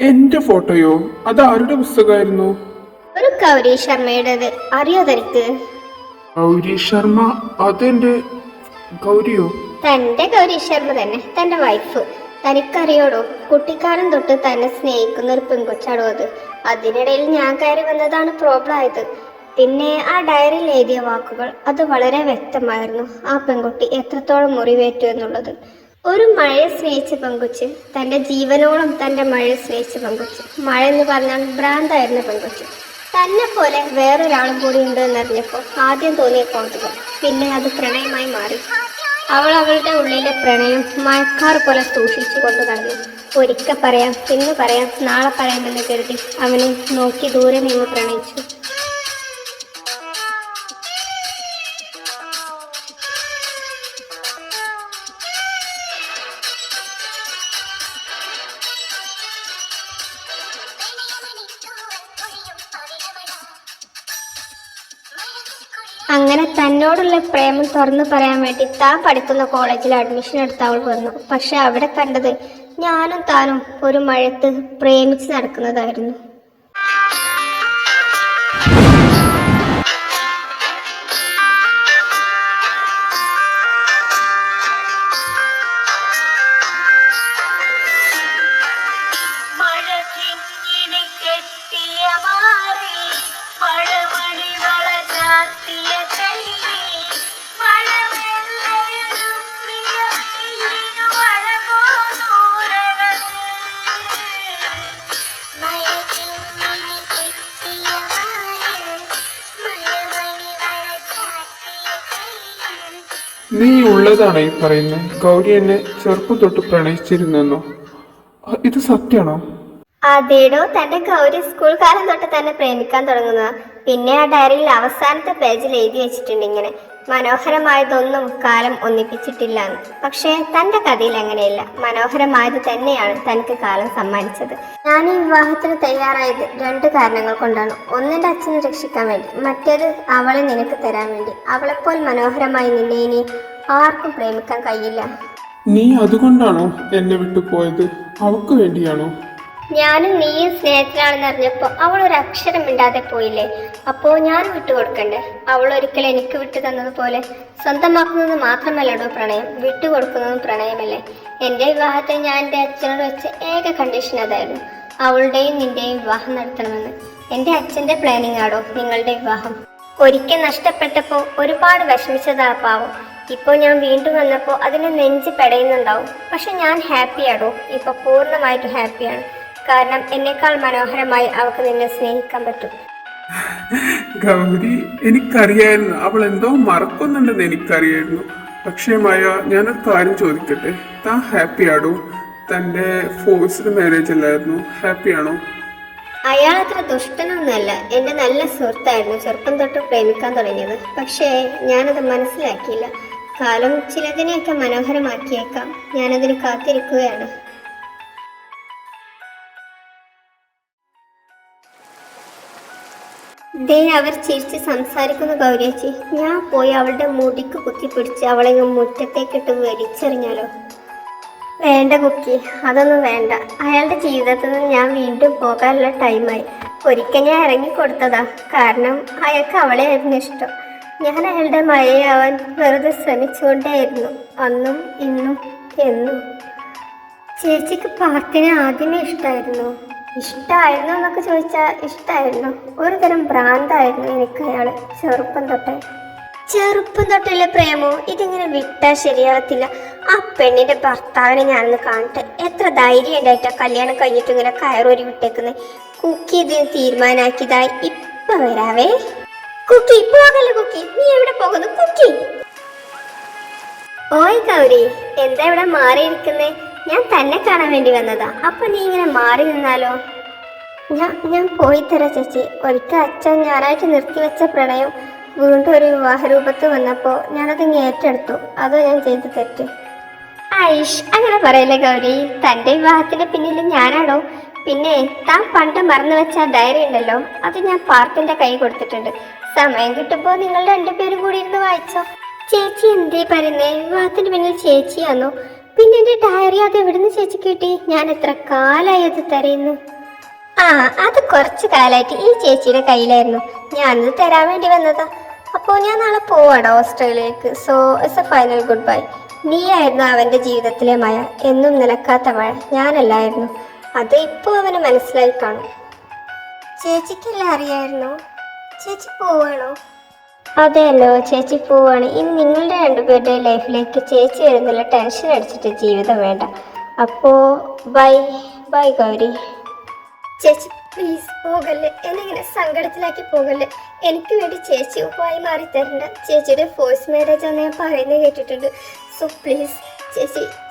എന്റെ ഫോട്ടോയോ? അത് ആരുടെ പുസ്തകമായിരുന്നു? ഒരു ഗൗരി ശർമ്മയുടേത്. അറിയോ തനിക്ക്? ഗൗരി ശർമ്മ? അതെന്റെ ഗൗരിയോ? തൻ്റെ ഗൗരി ശർമ്മ തന്നെ, തൻ്റെ വൈഫ്. തനിക്കറിയോടോ, കുട്ടിക്കാലം തൊട്ട് തന്നെ സ്നേഹിക്കുന്ന ഒരു പെൺകൊച്ചാടോ അത്. അതിനിടയിൽ ഞാൻ കയറി വന്നതാണ് പ്രോബ്ലം ആയത്. പിന്നെ ആ ഡയറിയിൽ എഴുതിയ വാക്കുകൾ, അത് വളരെ വ്യക്തമായിരുന്നു. ആ പെൺകുട്ടി എത്രത്തോളം മുറിവേറ്റു എന്നുള്ളത്. ഒരു മഴയെ സ്നേഹിച്ച പെൺകൊച്ച്, തൻ്റെ ജീവനോളം തൻ്റെ മഴയെ സ്നേഹിച്ച പെൺകൊച്ച്. മഴ എന്ന് പറഞ്ഞാൽ ഭ്രാന്തായിരുന്ന പെൺകൊച്ച്. തന്നെ പോലെ വേറൊരാളും കൂടി ഉണ്ട് എന്നറിഞ്ഞപ്പോൾ ആദ്യം തോന്നിയ കൗതുകം, പിന്നെ അത് പ്രണയമായി മാറി. അവൾ അവളുടെ ഉള്ളിലെ പ്രണയം മഴക്കാർ പോലെ സൂക്ഷിച്ചു കൊണ്ട് നടന്നു. ഒരിക്കൽ പറയാം, ഇന്ന് പറയാം, നാളെ പറയാമെന്ന് കരുതി അവനെ നോക്കി ദൂരെ നിന്ന് പ്രണയിച്ചു. അങ്ങനെ തന്നോടുള്ള പ്രേമം തുറന്നു പറയാൻ വേണ്ടി താൻ പഠിക്കുന്ന കോളേജിൽ അഡ്മിഷൻ എടുത്ത് അവൾ വന്നു. പക്ഷെ അവിടെ കണ്ടത് ഞാനും താനും ഒരു മഴയത്ത് പ്രേമിച്ച് നടക്കുന്നതായിരുന്നു. നീ ഉള്ളതാണോ ഈ പറയുന്നത്? ഗൗരി എന്നെ ചെറുപ്പം തൊട്ട് പ്രണയിച്ചിരുന്നെന്നോ? ഇത് സത്യമാണോ? അതേടോ, തന്റെ ഗൗരി സ്കൂൾ കാലം തൊട്ട് തന്നെ പ്രേമിക്കാൻ തുടങ്ങുന്നതാ. പിന്നെ ആ ഡയറിയിൽ അവസാനത്തെ പേജിൽ എഴുതി വെച്ചിട്ടുണ്ട് ഇങ്ങനെ: മനോഹരമായതൊന്നും കാലം ഒന്നിപ്പിച്ചിട്ടില്ല എന്ന്. പക്ഷേ തന്റെ കഥയിൽ അങ്ങനെയല്ല. മനോഹരമായത് തന്നെയാണ് തനിക്ക് കാലം സമ്മാനിച്ചത്. ഞാൻ ഈ വിവാഹത്തിന് തയ്യാറായത് 2 കാരണങ്ങൾ കൊണ്ടാണ്. ഒന്നെന്റെ അച്ഛനെ രക്ഷിക്കാൻ വേണ്ടി, മറ്റേത് അവളെ നിനക്ക് തരാൻ വേണ്ടി. അവളെപ്പോൾ മനോഹരമായി നിന്നെ ഇനി ആർക്കും പ്രേമിക്കാൻ കഴിയില്ല. നീ അതുകൊണ്ടാണോ എന്നെ വിട്ടു പോയത്? അവക്ക് വേണ്ടിയാണോ? ഞാനും നീയും സ്നേഹത്തിലാണെന്ന് അറിഞ്ഞപ്പോൾ അവൾ ഒരു അക്ഷരം മിണ്ടാതെ പോയില്ലേ? അപ്പോൾ ഞാൻ വിട്ടുകൊടുക്കണ്ടേ? അവൾ ഒരിക്കൽ എനിക്ക് വിട്ടു തന്നതുപോലെ. സ്വന്തമാക്കുന്നത് മാത്രമല്ലടോ പ്രണയം, വിട്ടുകൊടുക്കുന്നതും പ്രണയമല്ലേ? എൻ്റെ വിവാഹത്തിൽ ഞാൻ എൻ്റെ അച്ഛനോട് വെച്ച ഏക കണ്ടീഷൻ അതായിരുന്നു, അവളുടെയും നിന്റെയും വിവാഹം നടത്തണമെന്ന്. എൻ്റെ അച്ഛൻ്റെ പ്ലാനിങ് ആടോ നിങ്ങളുടെ വിവാഹം. ഒരിക്കൽ നഷ്ടപ്പെട്ടപ്പോൾ ഒരുപാട് വിഷമിച്ചതാ പാവം. ഇപ്പോൾ ഞാൻ വീണ്ടും വന്നപ്പോൾ അതിന് നെഞ്ച് പെടയുന്നുണ്ടാവും. പക്ഷെ ഞാൻ ഹാപ്പിയാടോ, ഇപ്പോൾ പൂർണ്ണമായിട്ട് ഹാപ്പിയാണ്. കാരണം എന്നെക്കാൾ മനോഹരമായി അവൾക്ക് നിന്നെ സ്നേഹിക്കാൻ പറ്റും. ഗൗരി, എനിക്കറിയായിരുന്നു അവൾ എന്തോ മറക്കുന്നുണ്ടെന്ന് എനിക്കറിയായിരുന്നു. പക്ഷേ മായ, ഞാനൊരു കാര്യം ചോദിക്കട്ടെ, താൻ ഹാപ്പിയാണോ? തൻ്റെ ഫോഴ്സ്ഡ് മാരേജ് അല്ലായിരുന്നു, ഹാപ്പിയാണോ? അയാൾ അത്ര ദുഷ്ടനൊന്നുമല്ല. എൻ്റെ നല്ല സുഹൃത്തായിരുന്നു. ചെറുപ്പം തൊട്ട് പ്രേമിക്കാൻ തുടങ്ങിയത്. പക്ഷേ ഞാനത് മനസ്സിലാക്കിയില്ല. കാലം ചിലതിനെയൊക്കെ മനോഹരമാക്കിയേക്കാം. ഞാനതിന് കാത്തിരിക്കുകയാണ്. ദേ അവർ ചിരിച്ച് സംസാരിക്കുന്ന ഗൗരിയേച്ചി. ഞാൻ പോയി അവളുടെ മുടിക്ക് കുത്തിപ്പിടിച്ച് അവളെ മുറ്റത്തേക്കിട്ട് വലിച്ചെറിഞ്ഞാലോ? വേണ്ട കുക്കി, അതൊന്നും വേണ്ട. അയാളുടെ ജീവിതത്തിൽ നിന്ന് ഞാൻ വീണ്ടും പോകാനുള്ള ടൈമായി. ഒരിക്കൽ ഞാൻ ഇറങ്ങിക്കൊടുത്തതാ. കാരണം അയാൾക്ക് അവളെയായിരുന്നു ഇഷ്ടം. ഞാൻ അയാളുടെ മഴയാവാൻ വെറുതെ ശ്രമിച്ചുകൊണ്ടേയിരുന്നു, അന്നും ഇന്നും എന്നും. ചേച്ചിക്ക് പാർട്ടിനെ ആദ്യമേ ഇഷ്ടമായിരുന്നു എന്നൊക്കെ ചോദിച്ചാൽ ഇഷ്ടമായിരുന്നു. ഒരു തരം ഭ്രാന്തായിരുന്നു എനിക്ക് അയാൾ. ചെറുപ്പം തൊട്ടല്ലേ പ്രേമോ? ഇതിങ്ങനെ വിട്ടാൽ ശരിയാവത്തില്ല. ആ പെണ്ണിന്റെ ഭർത്താവിനെ ഞാനൊന്ന് കാണട്ടെ. എത്ര ധൈര്യം ഉണ്ടായിട്ടാ കല്യാണം കഴിഞ്ഞിട്ട് ഇങ്ങനെ കയറൂരി വിട്ടേക്കുന്നത്. കുക്കി ഇതിന് തീരുമാനാക്കിയതായി. ഇപ്പൊ വരാവേ. കുക്കി പോകല്ലേ? കുക്കി നീ എവിടെ പോകുന്നു? കുക്കി ഓയ് ഗൗരി, എന്താ ഇവിടെ മാറിയിരിക്കുന്നേ? ഞാൻ തന്നെ കാണാൻ വേണ്ടി വന്നതാ. അപ്പൊ നീ ഇങ്ങനെ മാറി നിന്നാലോ? ഞാൻ പോയി തരാം ചേച്ചി. ഒരിക്കൽ അച്ഛൻ ഞാനായിട്ട് നിർത്തിവെച്ച പ്രണയം വീണ്ടും ഒരു വിവാഹ രൂപത്തിൽ വന്നപ്പോൾ ഞാനത് ഏറ്റെടുത്തു. അതോ ഞാൻ ചെയ്ത് തെറ്റ്? ഐഷ്, അങ്ങനെ പറയല്ലേ ഗൗരി. തൻ്റെ വിവാഹത്തിന് പിന്നിൽ ഞാനാണോ? പിന്നെ താൻ പണ്ട് മറന്നു വെച്ച ഡയറി ഉണ്ടല്ലോ, അത് ഞാൻ പാർട്ടിന്റെ കൈ കൊടുത്തിട്ടുണ്ട്. സമയം കിട്ടുമ്പോൾ നിങ്ങൾ 2 പേരും കൂടി ഇരുന്ന് വായിച്ചോ. ചേച്ചി എന്തേ പറയുന്നേ? വിവാഹത്തിന് പിന്നിൽ ചേച്ചിയാണോ? പിന്നെ എൻ്റെ ഡയറി അത് എവിടുന്ന് ചേച്ചി കിട്ടി? ഞാൻ എത്ര കാലമായി അത് തരുന്നു? അത് കുറച്ച് കാലമായിട്ട് ഈ ചേച്ചിയുടെ കയ്യിലായിരുന്നു. ഞാനത് തരാൻ വേണ്ടി വന്നതാ. അപ്പോൾ ഞാൻ നാളെ പോവാടോ ഓസ്ട്രേലിയയിലേക്ക്. So it's a final goodbye. നീയായിരുന്നു അവൻ്റെ ജീവിതത്തിലെ മഴ, എന്നും നിലക്കാത്ത മഴ. ഞാനല്ലായിരുന്നു. അത് ഇപ്പോൾ അവന് മനസ്സിലായി കാണും. ചേച്ചിക്കെല്ലാം അറിയായിരുന്നു. ചേച്ചി പോവാണോ? അതെയല്ലോ, ചേച്ചി പോവാണ്. ഇനി നിങ്ങളുടെ 2 പേരുടെ ലൈഫിലേക്ക് ചേച്ചി വരുന്നില്ല. ടെൻഷൻ അടിച്ചിട്ട് ജീവിതം വേണ്ട. അപ്പോൾ ബൈ ഗൗരി. ചേച്ചി പ്ലീസ് പോകല്ലേ. എന്നിങ്ങനെ സങ്കടത്തിലാക്കി പോകല്ലേ. എനിക്ക് വേണ്ടി ചേച്ചി ഉപ്പായി മാറി തരണ്ട. ചേച്ചിയുടെ ഫോഴ്സ് മാരേജ് ആണ് ഞാൻ പറയുന്നത് കേട്ടിട്ടുണ്ട്. സോ പ്ലീസ്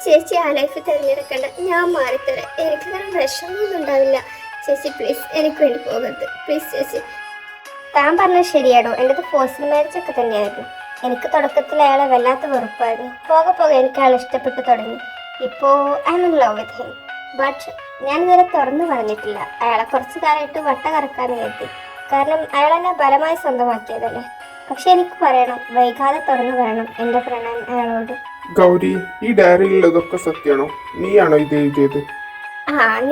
ചേച്ചി ആ ലൈഫ് തിരഞ്ഞെടുക്കണ്ട. ഞാൻ മാറിത്തരാം. എനിക്ക് വേറെ വിഷമമൊന്നും ഉണ്ടാവില്ല. ചേച്ചി പ്ലീസ് എനിക്ക് വേണ്ടി പോകരുത്. പ്ലീസ് ചേച്ചി. താൻ പറഞ്ഞത് ശരിയാടോ. എൻ്റെത് ഫോഴ്സ് മാരേജ് ഒക്കെ തന്നെയായിരുന്നു. എനിക്ക് തുടക്കത്തിൽ അയാളെ വല്ലാത്ത വെറുപ്പായിരുന്നു. പോകെ എനിക്ക് അയാളെ ഇഷ്ടപ്പെട്ടു തുടങ്ങി. ഇപ്പോൾ I M in love with him. But ഞാനിതുവരെ തുറന്നു പറഞ്ഞിട്ടില്ല. അയാളെ കുറച്ച് കാലമായിട്ട് വട്ട കറക്കാന്ന് കരുതി. കാരണം അയാൾ എന്നെ ബലമായി സ്വന്തമാക്കിയതല്ലേ. പക്ഷെ എനിക്ക് പറയണം, വൈകാതെ തുറന്നു പറയണം എൻ്റെ പ്രണയം അയാളോട്. ഗൗരി, ഈ ഡയറിയിലുള്ളതൊക്കെ സത്യമാണോ? നീയാണോ ഇത് എഴുതിയത്?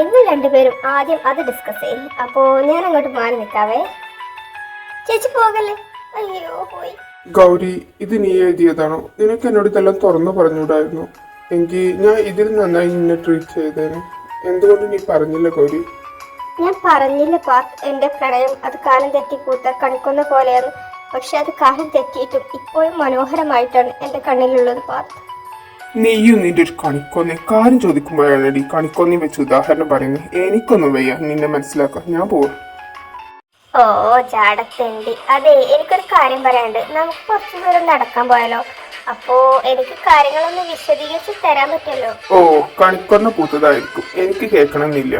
നിങ്ങൾ 2 പേരും ആദ്യം അത് ഡിസ്കസ് ചെയ്യും. അപ്പോൾ ഞാൻ അങ്ങോട്ട് മാറി നിൽക്കാവേ. ചേച്ചി പോകല്ലേ. അയ്യോ പോയി. ഗൗരി, ഇത് നീ എഴുതിയതാണോ? നിനക്ക് എന്നോട് ഇതെല്ലാം തുറന്നു പറഞ്ഞുകൂടായിരുന്നു? എങ്കിൽ ഞാൻ ഇതിൽ നന്നായി നിന്നെ ട്രീറ്റ് ചെയ്തേനെ. എന്തുകൊണ്ട് നീ പറഞ്ഞില്ല ഗൗരി? ഞാൻ പറഞ്ഞില്ല പാർത്ത്. എൻ്റെ പ്രണയം അത് കാലം തെറ്റിക്കൂത്ത കണിക്കൊന്ന പോലെയാണ്. പക്ഷെ അത് കാലം തെറ്റിയിട്ടും ഇപ്പോഴും മനോഹരമായിട്ടാണ് എൻ്റെ കണ്ണിലുള്ളത് പാർത്ത്. നീയും നിന്റെ ഒരു കണിക്കൊന്നെ കാര്യം ചോദിക്കുമ്പോഴാണ് ഈ കണിക്കൊന്നി വെച്ച് ഉദാഹരണം പറയുന്നത്. എനിക്കൊന്നും വയ്യ നിന്നെ മനസ്സിലാക്കാം. ഞാൻ പോവാം. ഓ ചാടത്തേണ്ടി. അതെ, എനിക്കൊരു കാര്യം പറയാനുണ്ട്. നമുക്ക് കുറച്ചു ദൂരം നടക്കാൻ പോയാലോ? അപ്പോ എനിക്ക് കാര്യങ്ങളൊന്ന് വിശദീകരിച്ച് തരാൻ പറ്റുമല്ലോ? ഓ, കണിക്കൊന്ന പൂത്തതായിരിക്കും. എനിക്ക് കേൾക്കണമെന്നില്ല.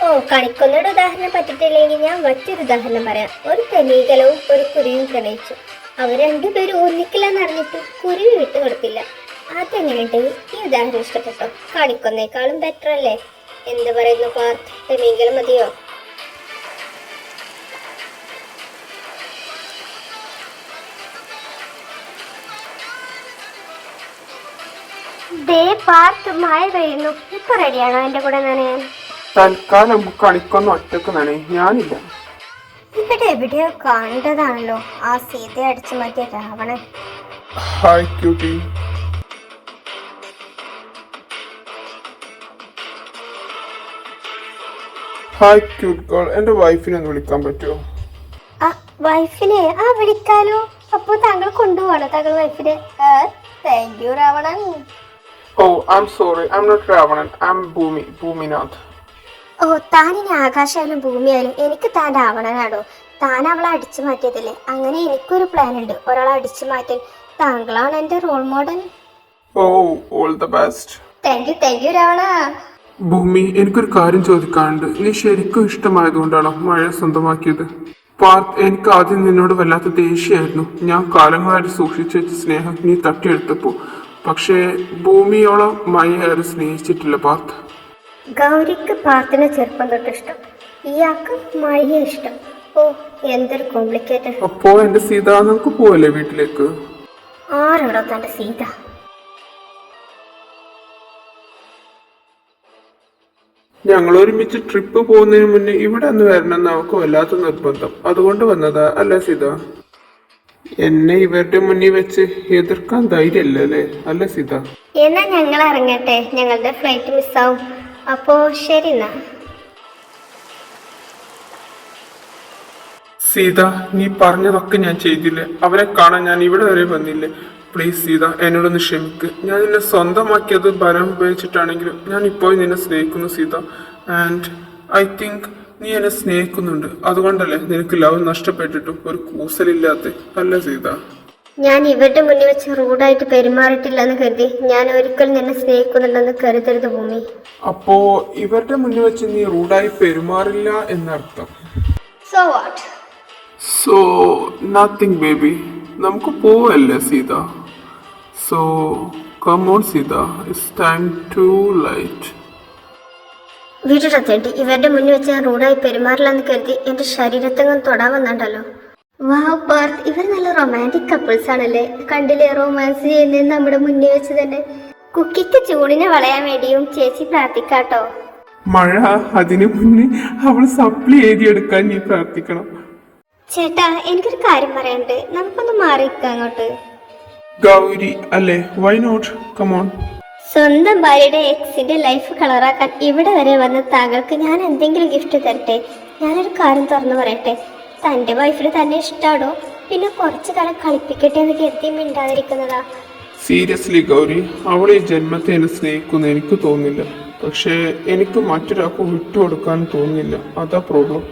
ഓ, കണിക്കൊന്നയുടെ ഉദാഹരണം പറ്റിട്ടില്ലെങ്കിൽ ഞാൻ മറ്റൊരു ഉദാഹരണം പറയാം. ഒരു തെനീകലവും ഒരു കുരുവിയും പ്രണയിച്ചു. അവർ രണ്ടുപേരും ഒന്നിക്കില്ലെന്ന് അറിഞ്ഞിട്ട് കുരുവി വിട്ടു കൊടുത്തില്ല. അതെങ്ങനെയുണ്ട്? ഈ ഉദാഹരണം ഇഷ്ടപ്പെട്ടോ? കാണിക്കൊന്നേക്കാളും ബെറ്റർ അല്ലേ? എന്ത് പറയുന്നു പാർത്ത്? തെമീങ്കലം മതിയോ? ദേ പാർത്ത്, മഴ പെയ്യുന്നു. ഇപ്പൊ റെഡിയാണോ എന്റെ കൂടെ നനയാൻ? തൽക്കാലം കളിക്കൊന്നും ഒറ്റക്ക് നനേ, ഞാനില്ല. ഇവിടെ എവിടെയോ കണ്ടതാണല്ലോ ആ സീത അടിച്ചു മാറ്റിയ Ravanan. Hi cutie. Hi cute girl, എന്റെ വൈഫിനെ ഒന്ന് വിളിക്കാൻ പറ്റുമോ? ആ വൈഫിനെ വിളിക്കാലോ. അപ്പൊ താങ്കൾ കൊണ്ടുപോകണോ താങ്കൾ വൈഫിനെ? Thank you Ravanan. Oh I am sorry, I am not Ravanan, I am Bhoominath. Oh താനിനി ആകാശായാലും ഭൂമിയായാലും എനിക്ക് താൻ രാവണനാടോ. താൻ അവളെ അടിച്ചു മാറ്റിയതല്ലേ? അങ്ങനെ എനിക്കൊരു പ്ലാൻ ഉണ്ട്, ഒരാളെ അടിച്ചു മാറ്റാൻ. താങ്കളാണ് എന്റെ role model. Oh all the best. Thank you Ravana. Bhoomi, എനിക്കൊരു കാര്യം ചോദിക്കാനുണ്ട്. നീ ശരിക്കും ഇഷ്ടമായതുകൊണ്ടാണോ മഴ സ്വന്തമാക്കിയത്? പാർത്ത്, എനിക്ക് ആദ്യം നിന്നോട് വല്ലാത്ത ദേഷ്യമായിരുന്നു. ഞാൻ കാലങ്ങളായിട്ട് സൂക്ഷിച്ചു വെച്ച സ്നേഹം നീ തട്ടിയെടുത്തപ്പോ. പക്ഷേ ഭൂമിയോളം മഴയാരും സ്നേഹിച്ചിട്ടില്ല പാർത്ത്. ഗൗരിക്ക് പാർത്തിനെ ചെറുപ്പം തൊട്ട് ഇഷ്ടം, ഇയാൾക്ക് മഴയെ ഇഷ്ടം. ഓ എന്തൊരു കോംപ്ലിക്കേറ്റഡ്. അപ്പോ എന്റെ സീത, നമുക്ക് പോവല്ലേ വീട്ടിലേക്ക്? ആരോടോ തന്റെ സീത? ഞങ്ങൾ ഒരുമിച്ച് ട്രിപ്പ് പോകുന്നതിന് മുന്നേ ഇവിടെ ഒന്ന് വരണമെന്ന് അവൾക്ക് വല്ലാത്ത നിർബന്ധം, അതുകൊണ്ട് വന്നതാ അല്ല സീത? എന്നെ ഇവരുടെ മുന്നിൽ വെച്ച് എതിർക്കാൻ ധൈര്യല്ലേ അല്ല സീത? എന്നാ ഞങ്ങൾ ഇറങ്ങട്ടെ, ഞങ്ങളുടെ ഫ്ലൈറ്റ് മിസ്സാവും. അപ്പോ ശരി എന്നാ. സീത, നീ പറഞ്ഞതൊക്കെ ഞാൻ ചെയ്തില്ലേ? അവരെ കാണാൻ ഞാൻ ഇവിടെ വരെ വന്നില്ലേ? പ്ലീസ് സീത, എന്നോടൊന്ന് ക്ഷമിക്ക്. ഞാൻ നിന്നെ സ്വന്തമാക്കിയത് ബലം ഉപയോഗിച്ചിട്ടാണെങ്കിലും ഞാൻ ഇപ്പോൾ നിന്നെ സ്നേഹിക്കുന്നു സീത. ആൻഡ് ഐ തിങ്ക് നീ എന്നെ സ്നേഹിക്കുന്നുണ്ട്. അതുകൊണ്ടല്ലേ നിനക്ക് ലവ് നഷ്ടപ്പെട്ടിട്ടും ഒരു കൂസലില്ലാത്ത അല്ല സീത? ഞാൻ ഇവരുടെ മുന്നിൽ വെച്ച് റൂഡായിട്ട് പെരുമാറിയിട്ടില്ലെന്ന് കരുതി ഞാൻ ഒരിക്കൽ നിന്നെ സ്നേഹിക്കുന്നുണ്ടെന്ന് കരുതരുത് ഭൂമി. അപ്പോ ഇവരുടെ മുന്നിൽ വെച്ച് നീ റൂഡായി പെരുമാറില്ല എന്നർത്ഥം? So what? So nothing baby, നമുക്ക് പോവല്ലേ Seetha? So come on Seetha, it's time to light. വീട്ടിലെത്തേണ്ടി ഇവരുടെ മുന്നിൽ വെച്ച് ഞാൻ റൂഡായി പെരുമാറില്ലെന്ന് കരുതി എന്റെ ശരീരത്തെങ്ങും തൊടാൻ വന്നിട്ടല്ലോ. വാവ് പാർത്ത്, ഇവർ നല്ല റൊമാൻറ്റിക് കപ്പിൾസ് ആണല്ലേ. കണ്ടില്ലേ, റൊമാൻസ് ചെയ്യുന്നത് നമ്മുടെ മുന്നിൽ വെച്ച് തന്നെ. കുക്കിക്ക് ചൂടിനെ വളയാൻ വേണ്ടിയും ചേച്ചി പ്രാർത്ഥിക്കാട്ടോ. മഴ, അതിനു മുന്നേ അവൾ സപ്ലി എഴുതിയെടുക്കാൻ നീ പ്രാർത്ഥിക്കണം. ചേട്ടാ, എനിക്കൊരു കാര്യം പറയാനുണ്ട്, നമുക്കൊന്ന് മാറിയിരിക്കാം അങ്ങോട്ട്. ഗൗരി അല്ലേ? Why not? കമോൺ. സ്വന്തം ഭാര്യയുടെ എക്സിന്റെ ലൈഫ് കളറാക്കാൻ ഇവിടെ വരെ വന്ന താങ്കൾക്ക് ഞാൻ എന്തെങ്കിലും ഗിഫ്റ്റ് തരട്ടെ? ഞാനൊരു കാര്യം തുറന്നു പറയട്ടെ, തന്റെ വൈഫിന് തന്നെ ഇഷ്ടാടോ? പിന്നെ കുറച്ചു കാലം കളിപ്പിക്കട്ടെ എന്ന് കരുതി മിണ്ടാതിരിക്കുന്നതാ. സീരിയസ്ലി ഗൗരി, അവൾ ഈ ജന്മത്തെ എന്നെ സ്നേഹിക്കുന്ന എനിക്ക് തോന്നുന്നില്ല. പക്ഷേ എനിക്ക് മറ്റൊരാൾക്ക് വിട്ടുകൊടുക്കാൻ തോന്നുന്നില്ല, അതാ പ്രോബ്ലം.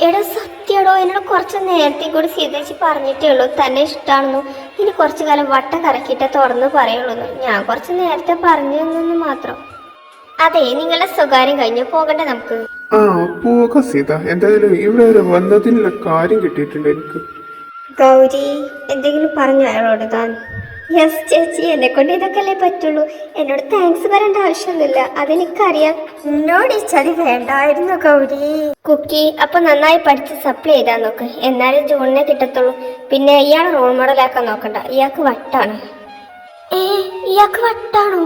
എടോ സത്യടോ, എന്നോട് കുറച്ച് നേരത്തെ കൂടി സീതേച്ചി പറഞ്ഞിട്ടേ ഉള്ളൂ തന്നെ ഇഷ്ടമാണെന്നു. ഇനി കുറച്ചു കാലം വട്ടം കറക്കിയിട്ടേ തുറന്നു പറയുള്ളൂ. ഞാൻ കുറച്ച് നേരത്തെ പറഞ്ഞു തന്നു മാത്രം. അതെ, നിങ്ങളുടെ സ്വകാര്യം കഴിഞ്ഞു പോകണ്ടേ നമുക്ക്? ആ പോക സീത, എന്തായാലും ഇവിടെ വരെ വന്നതിനുള്ള കാര്യം കിട്ടിയിട്ടുണ്ട് എനിക്ക്. ഗൗരി, എന്തെങ്കിലും പറഞ്ഞു അയാളോട് താൻ? യെസ് ചേച്ചി, എന്നെ കൊണ്ട് ഇതൊക്കെ അല്ലേ പറ്റുള്ളൂ. എന്നോട് താങ്ക്സ് പറയേണ്ട ആവശ്യമൊന്നുമില്ല, അതെനിക്കറിയാം. എന്നോട് ഈ ചതി വേണ്ടായിരുന്നു ഗൗരി. കുക്കി, അപ്പൊ നന്നായി പഠിച്ച് സപ്ലൈ ചെയ്താൽ നോക്ക്, എന്നാലും ജൂണിനെ കിട്ടത്തുള്ളൂ. പിന്നെ ഇയാൾ റോൾ മോഡലാക്കാൻ നോക്കണ്ട, ഇയാൾക്ക് വട്ടാണ്. ഇയാൾക്ക് വട്ടാണോ?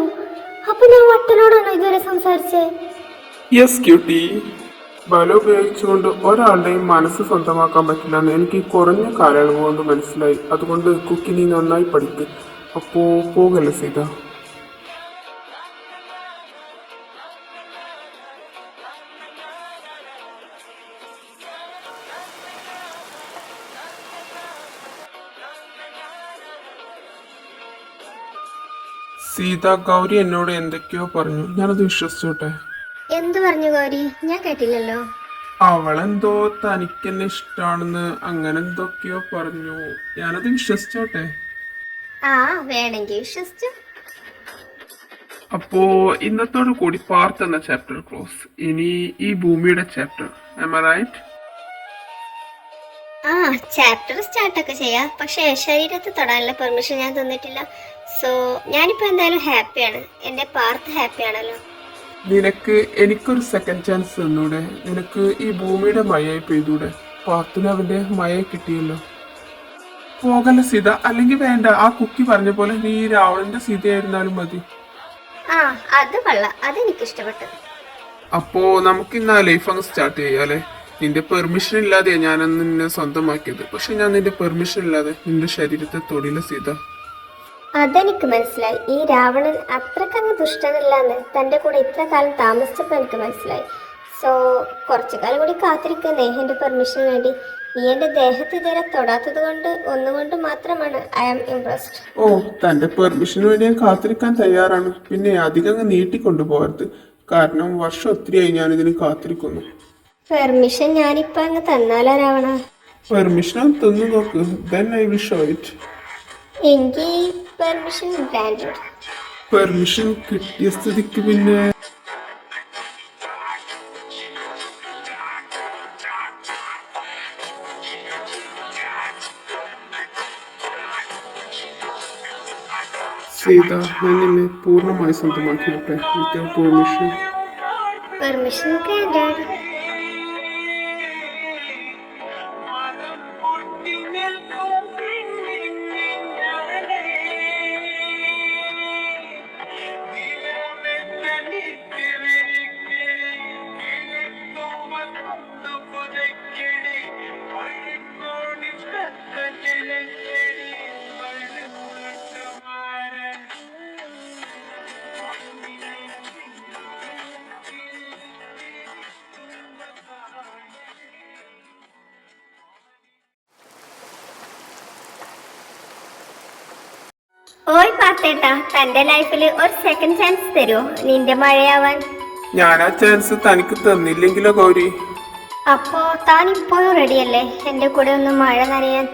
അപ്പൊ ഞാൻ വട്ടനോടാണോ ഇതുവരെ സംസാരിച്ചത്? യെസ് ക്യൂട്ടി, ബലം ഉപയോഗിച്ചുകൊണ്ട് ഒരാളുടെയും മനസ്സ് സ്വന്തമാക്കാൻ പറ്റില്ലെന്ന് എനിക്ക് കുറഞ്ഞ കാലയളവ് കൊണ്ട് മനസ്സിലായി. അതുകൊണ്ട് കുക്കി നീ നന്നായി പഠിക്കും. അപ്പോ പോകല്ലേ സീത? സീത, ഗൗരി എന്നോട് എന്തൊക്കെയോ പറഞ്ഞു, ഞാനത് വിശ്വസിച്ചോട്ടെ? എന്തു പറഞ്ഞു ഗൗരി? ഞാൻ കേട്ടില്ലല്ലോ. അവളെന്തോ തനിക്കെന്നെ ഇഷ്ടാണെന്ന് അങ്ങനെ എന്തൊക്കെയോ പറഞ്ഞു, ഞാനത് വിശ്വസിച്ചോട്ടെ? ആ വേണമെങ്കിൽ വിശ്വസിച്ചു. അപ്പോ ഇന്നത്തോടു കൂടി പാർത്ത് എന്ന ചാപ്റ്റർ ക്ലോസ്. ഇനി ഈ ഭൂമിയുടെ ചാപ്റ്റർ. Am I right? ആ ചാപ്റ്റർ സ്റ്റാർട്ടൊക്കെ ചെയ്യാം, പക്ഷെ ശരീരത്തെ തൊടാനുള്ള പെർമിഷൻ ഞാൻ തന്നിട്ടില്ല. സോ ഞാനിപ്പോൾ എന്തായാലും ഹാപ്പിയാണ്. എൻ്റെ പാർത്ത് ഹാപ്പിയാണല്ലോ. നിനക്ക് എനിക്കൊരു സെക്കൻഡ് ചാൻസ് തന്നൂടെ? നിനക്ക് ഈ ഭൂമിയുടെ മഴയായി പെയ്തൂടെ? പാത്തിന് അവന്റെ മഴ കിട്ടിയല്ലോ. പോകല്ല സീത, അല്ലെങ്കിൽ വേണ്ട. ആ കുക്കി പറഞ്ഞ പോലെ നീ രാവണന്റെ സീതയായിരുന്നാലും മതി. ആ അത് കൊള്ളാം, അതെനിക്കിഷ്ടപ്പെട്ടു. അപ്പോ നമുക്ക് ഇന്ന് ആ ലൈഫ് അങ്ങ് സ്റ്റാർട്ട് ചെയ്യാല്ലേ? നിന്റെ പെർമിഷൻ ഇല്ലാതെ ഞാനന്ന് നിന്നെ സ്വന്തമാക്കിയത്, പക്ഷെ ഞാൻ നിന്റെ പെർമിഷൻ ഇല്ലാതെ നിന്റെ ശരീരത്തെ തൊടില്ല സീത. അതെനിക്ക് മനസ്സിലായി. ഈ രാവണൻ അത്രക്കങ്ങ് ദുഷ്ടനല്ലാന്ന് തൻ്റെ കൂടെ ഇത്ര കാലം താമസിച്ചപ്പോൾ എനിക്ക് മനസ്സിലായി. സോ കുറച്ചു കാലം കൂടി കാത്തിരിക്കുന്നേ എൻ്റെ പെർമിഷന് വേണ്ടി. നീ എൻ്റെ ദേഹത്ത് ഇതുവരെ തൊടാത്തത് കൊണ്ട് ഒന്നുകൊണ്ട് മാത്രമാണ് ഐ ആം ഇംപ്രസ്ഡ്. ഓ, തന്റെ പെർമിഷന് വേണ്ടി ഞാൻ കാത്തിരിക്കാൻ തയ്യാറാണ്. പിന്നെ അധികം അങ്ങ് നീട്ടിക്കൊണ്ടുപോകരുത്, കാരണം വർഷം ഒത്തിരിയായി ഞാൻ ഇതിന് കാത്തിരിക്കുന്നു. പെർമിഷൻ ഞാനിപ്പോൾ അങ്ങ് തന്നാലോ രാവണ? പെർമിഷൻ തന്നു നോക്ക്, then I will show it. എങ്കിൽ പെർമിഷൻ ഗ്രാൻഡഡ്. പെർമിഷൻ കിട്ടിയ സ്ഥിതിക്ക് പിന്നെ സീത, ഞാൻ നിന്നെ പൂർണ്ണമായി സ്വന്തമാക്കിയോട്ടെ വിത്തൗട്ട് പെർമിഷൻ. Permission granted. ഓയ് പാത്തേട്ടാ, തന്റെ ലൈഫിൽ ഒരു സെക്കൻഡ് ചാൻസ് തരുമോ നിന്റെ മഴയാവാൻ? ഞാൻ ആ ചാൻസ് തനിക്ക് തന്നില്ലെങ്കിലോ ഗൗരി? അപ്പോ താൻ ഇപ്പോഴും റെഡിയല്ലേ എന്റെ കൂടെ ഒന്ന് മഴ നനയാൻ?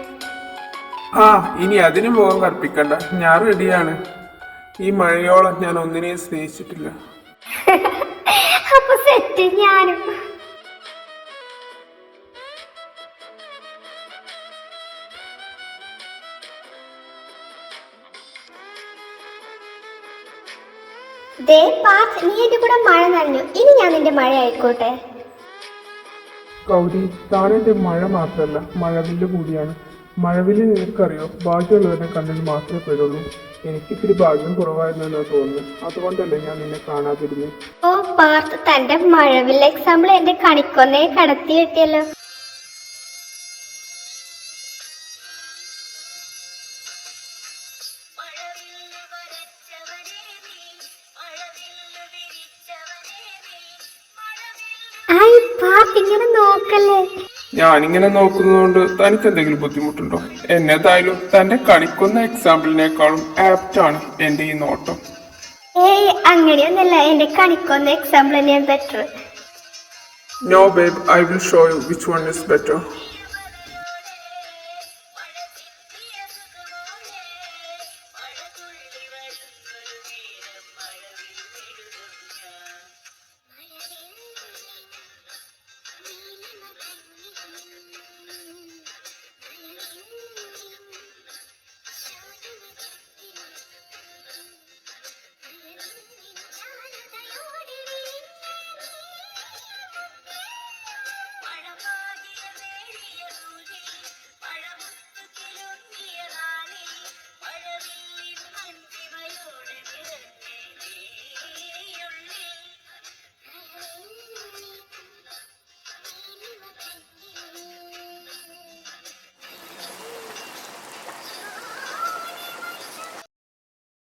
ആ, ഇനി അതിന് മുഖം കറുപ്പിക്കണ്ട, ഞാൻ റെഡിയാണ്. ഈ മഴയോളം ഞാൻ ഒന്നിനെയും സ്നേഹിച്ചിട്ടില്ല. അപ്പൊ സെറ്റ്. ഞാനും ദേ പാത്ത്, നീ എന്റെ കൂടെ മഴ നനഞ്ഞു, ഇനി ഞാൻ നിന്റെ മഴ ആയിക്കോട്ടെ? ഗൗരി, താനെന്റെ മഴ മാത്രമല്ല, മഴവില്ല് കൂടിയാണ്. മഴവില്ല് നിനക്കറിയോ, ഭാഗ്യമുള്ളവരെ കണ്ണിൽ മാത്രമേ പെടുള്ളൂ. എനിക്കിത്തിരി ഭാഗ്യം കുറവായിരുന്നെന്നാ തോന്നുന്നു, അതുകൊണ്ടല്ലേ ഞാൻ നിന്നെ കാണാതിരുന്നു. ഓ പാർത്ത്, തന്റെ മഴവില്ല എക്സാമ്പിൾ എന്റെ കണിക്കൊന്നേ കടത്തി കിട്ടിയല്ലോ. ഇങ്ങനെ നോക്കല്ലേ. ഞാനിങ്ങനെ നോക്കുന്നതുകൊണ്ട് തനിക്ക് എന്തെങ്കിലും ബുദ്ധിമുട്ടുണ്ടോ? എന്നേതായാലും തന്റെ കണിക്കുന്ന എക്സാമ്പിളിനേക്കാളും ആപ്റ്റാണ് എന്റെ ഈ നോട്ടം. ഏയ് അങ്ങനെയൊന്നല്ല, എന്റെ കണിക്കൊന്ന എക്സാമ്പിൾ തന്നെയാണ് better. No babe, I will show you which one is better.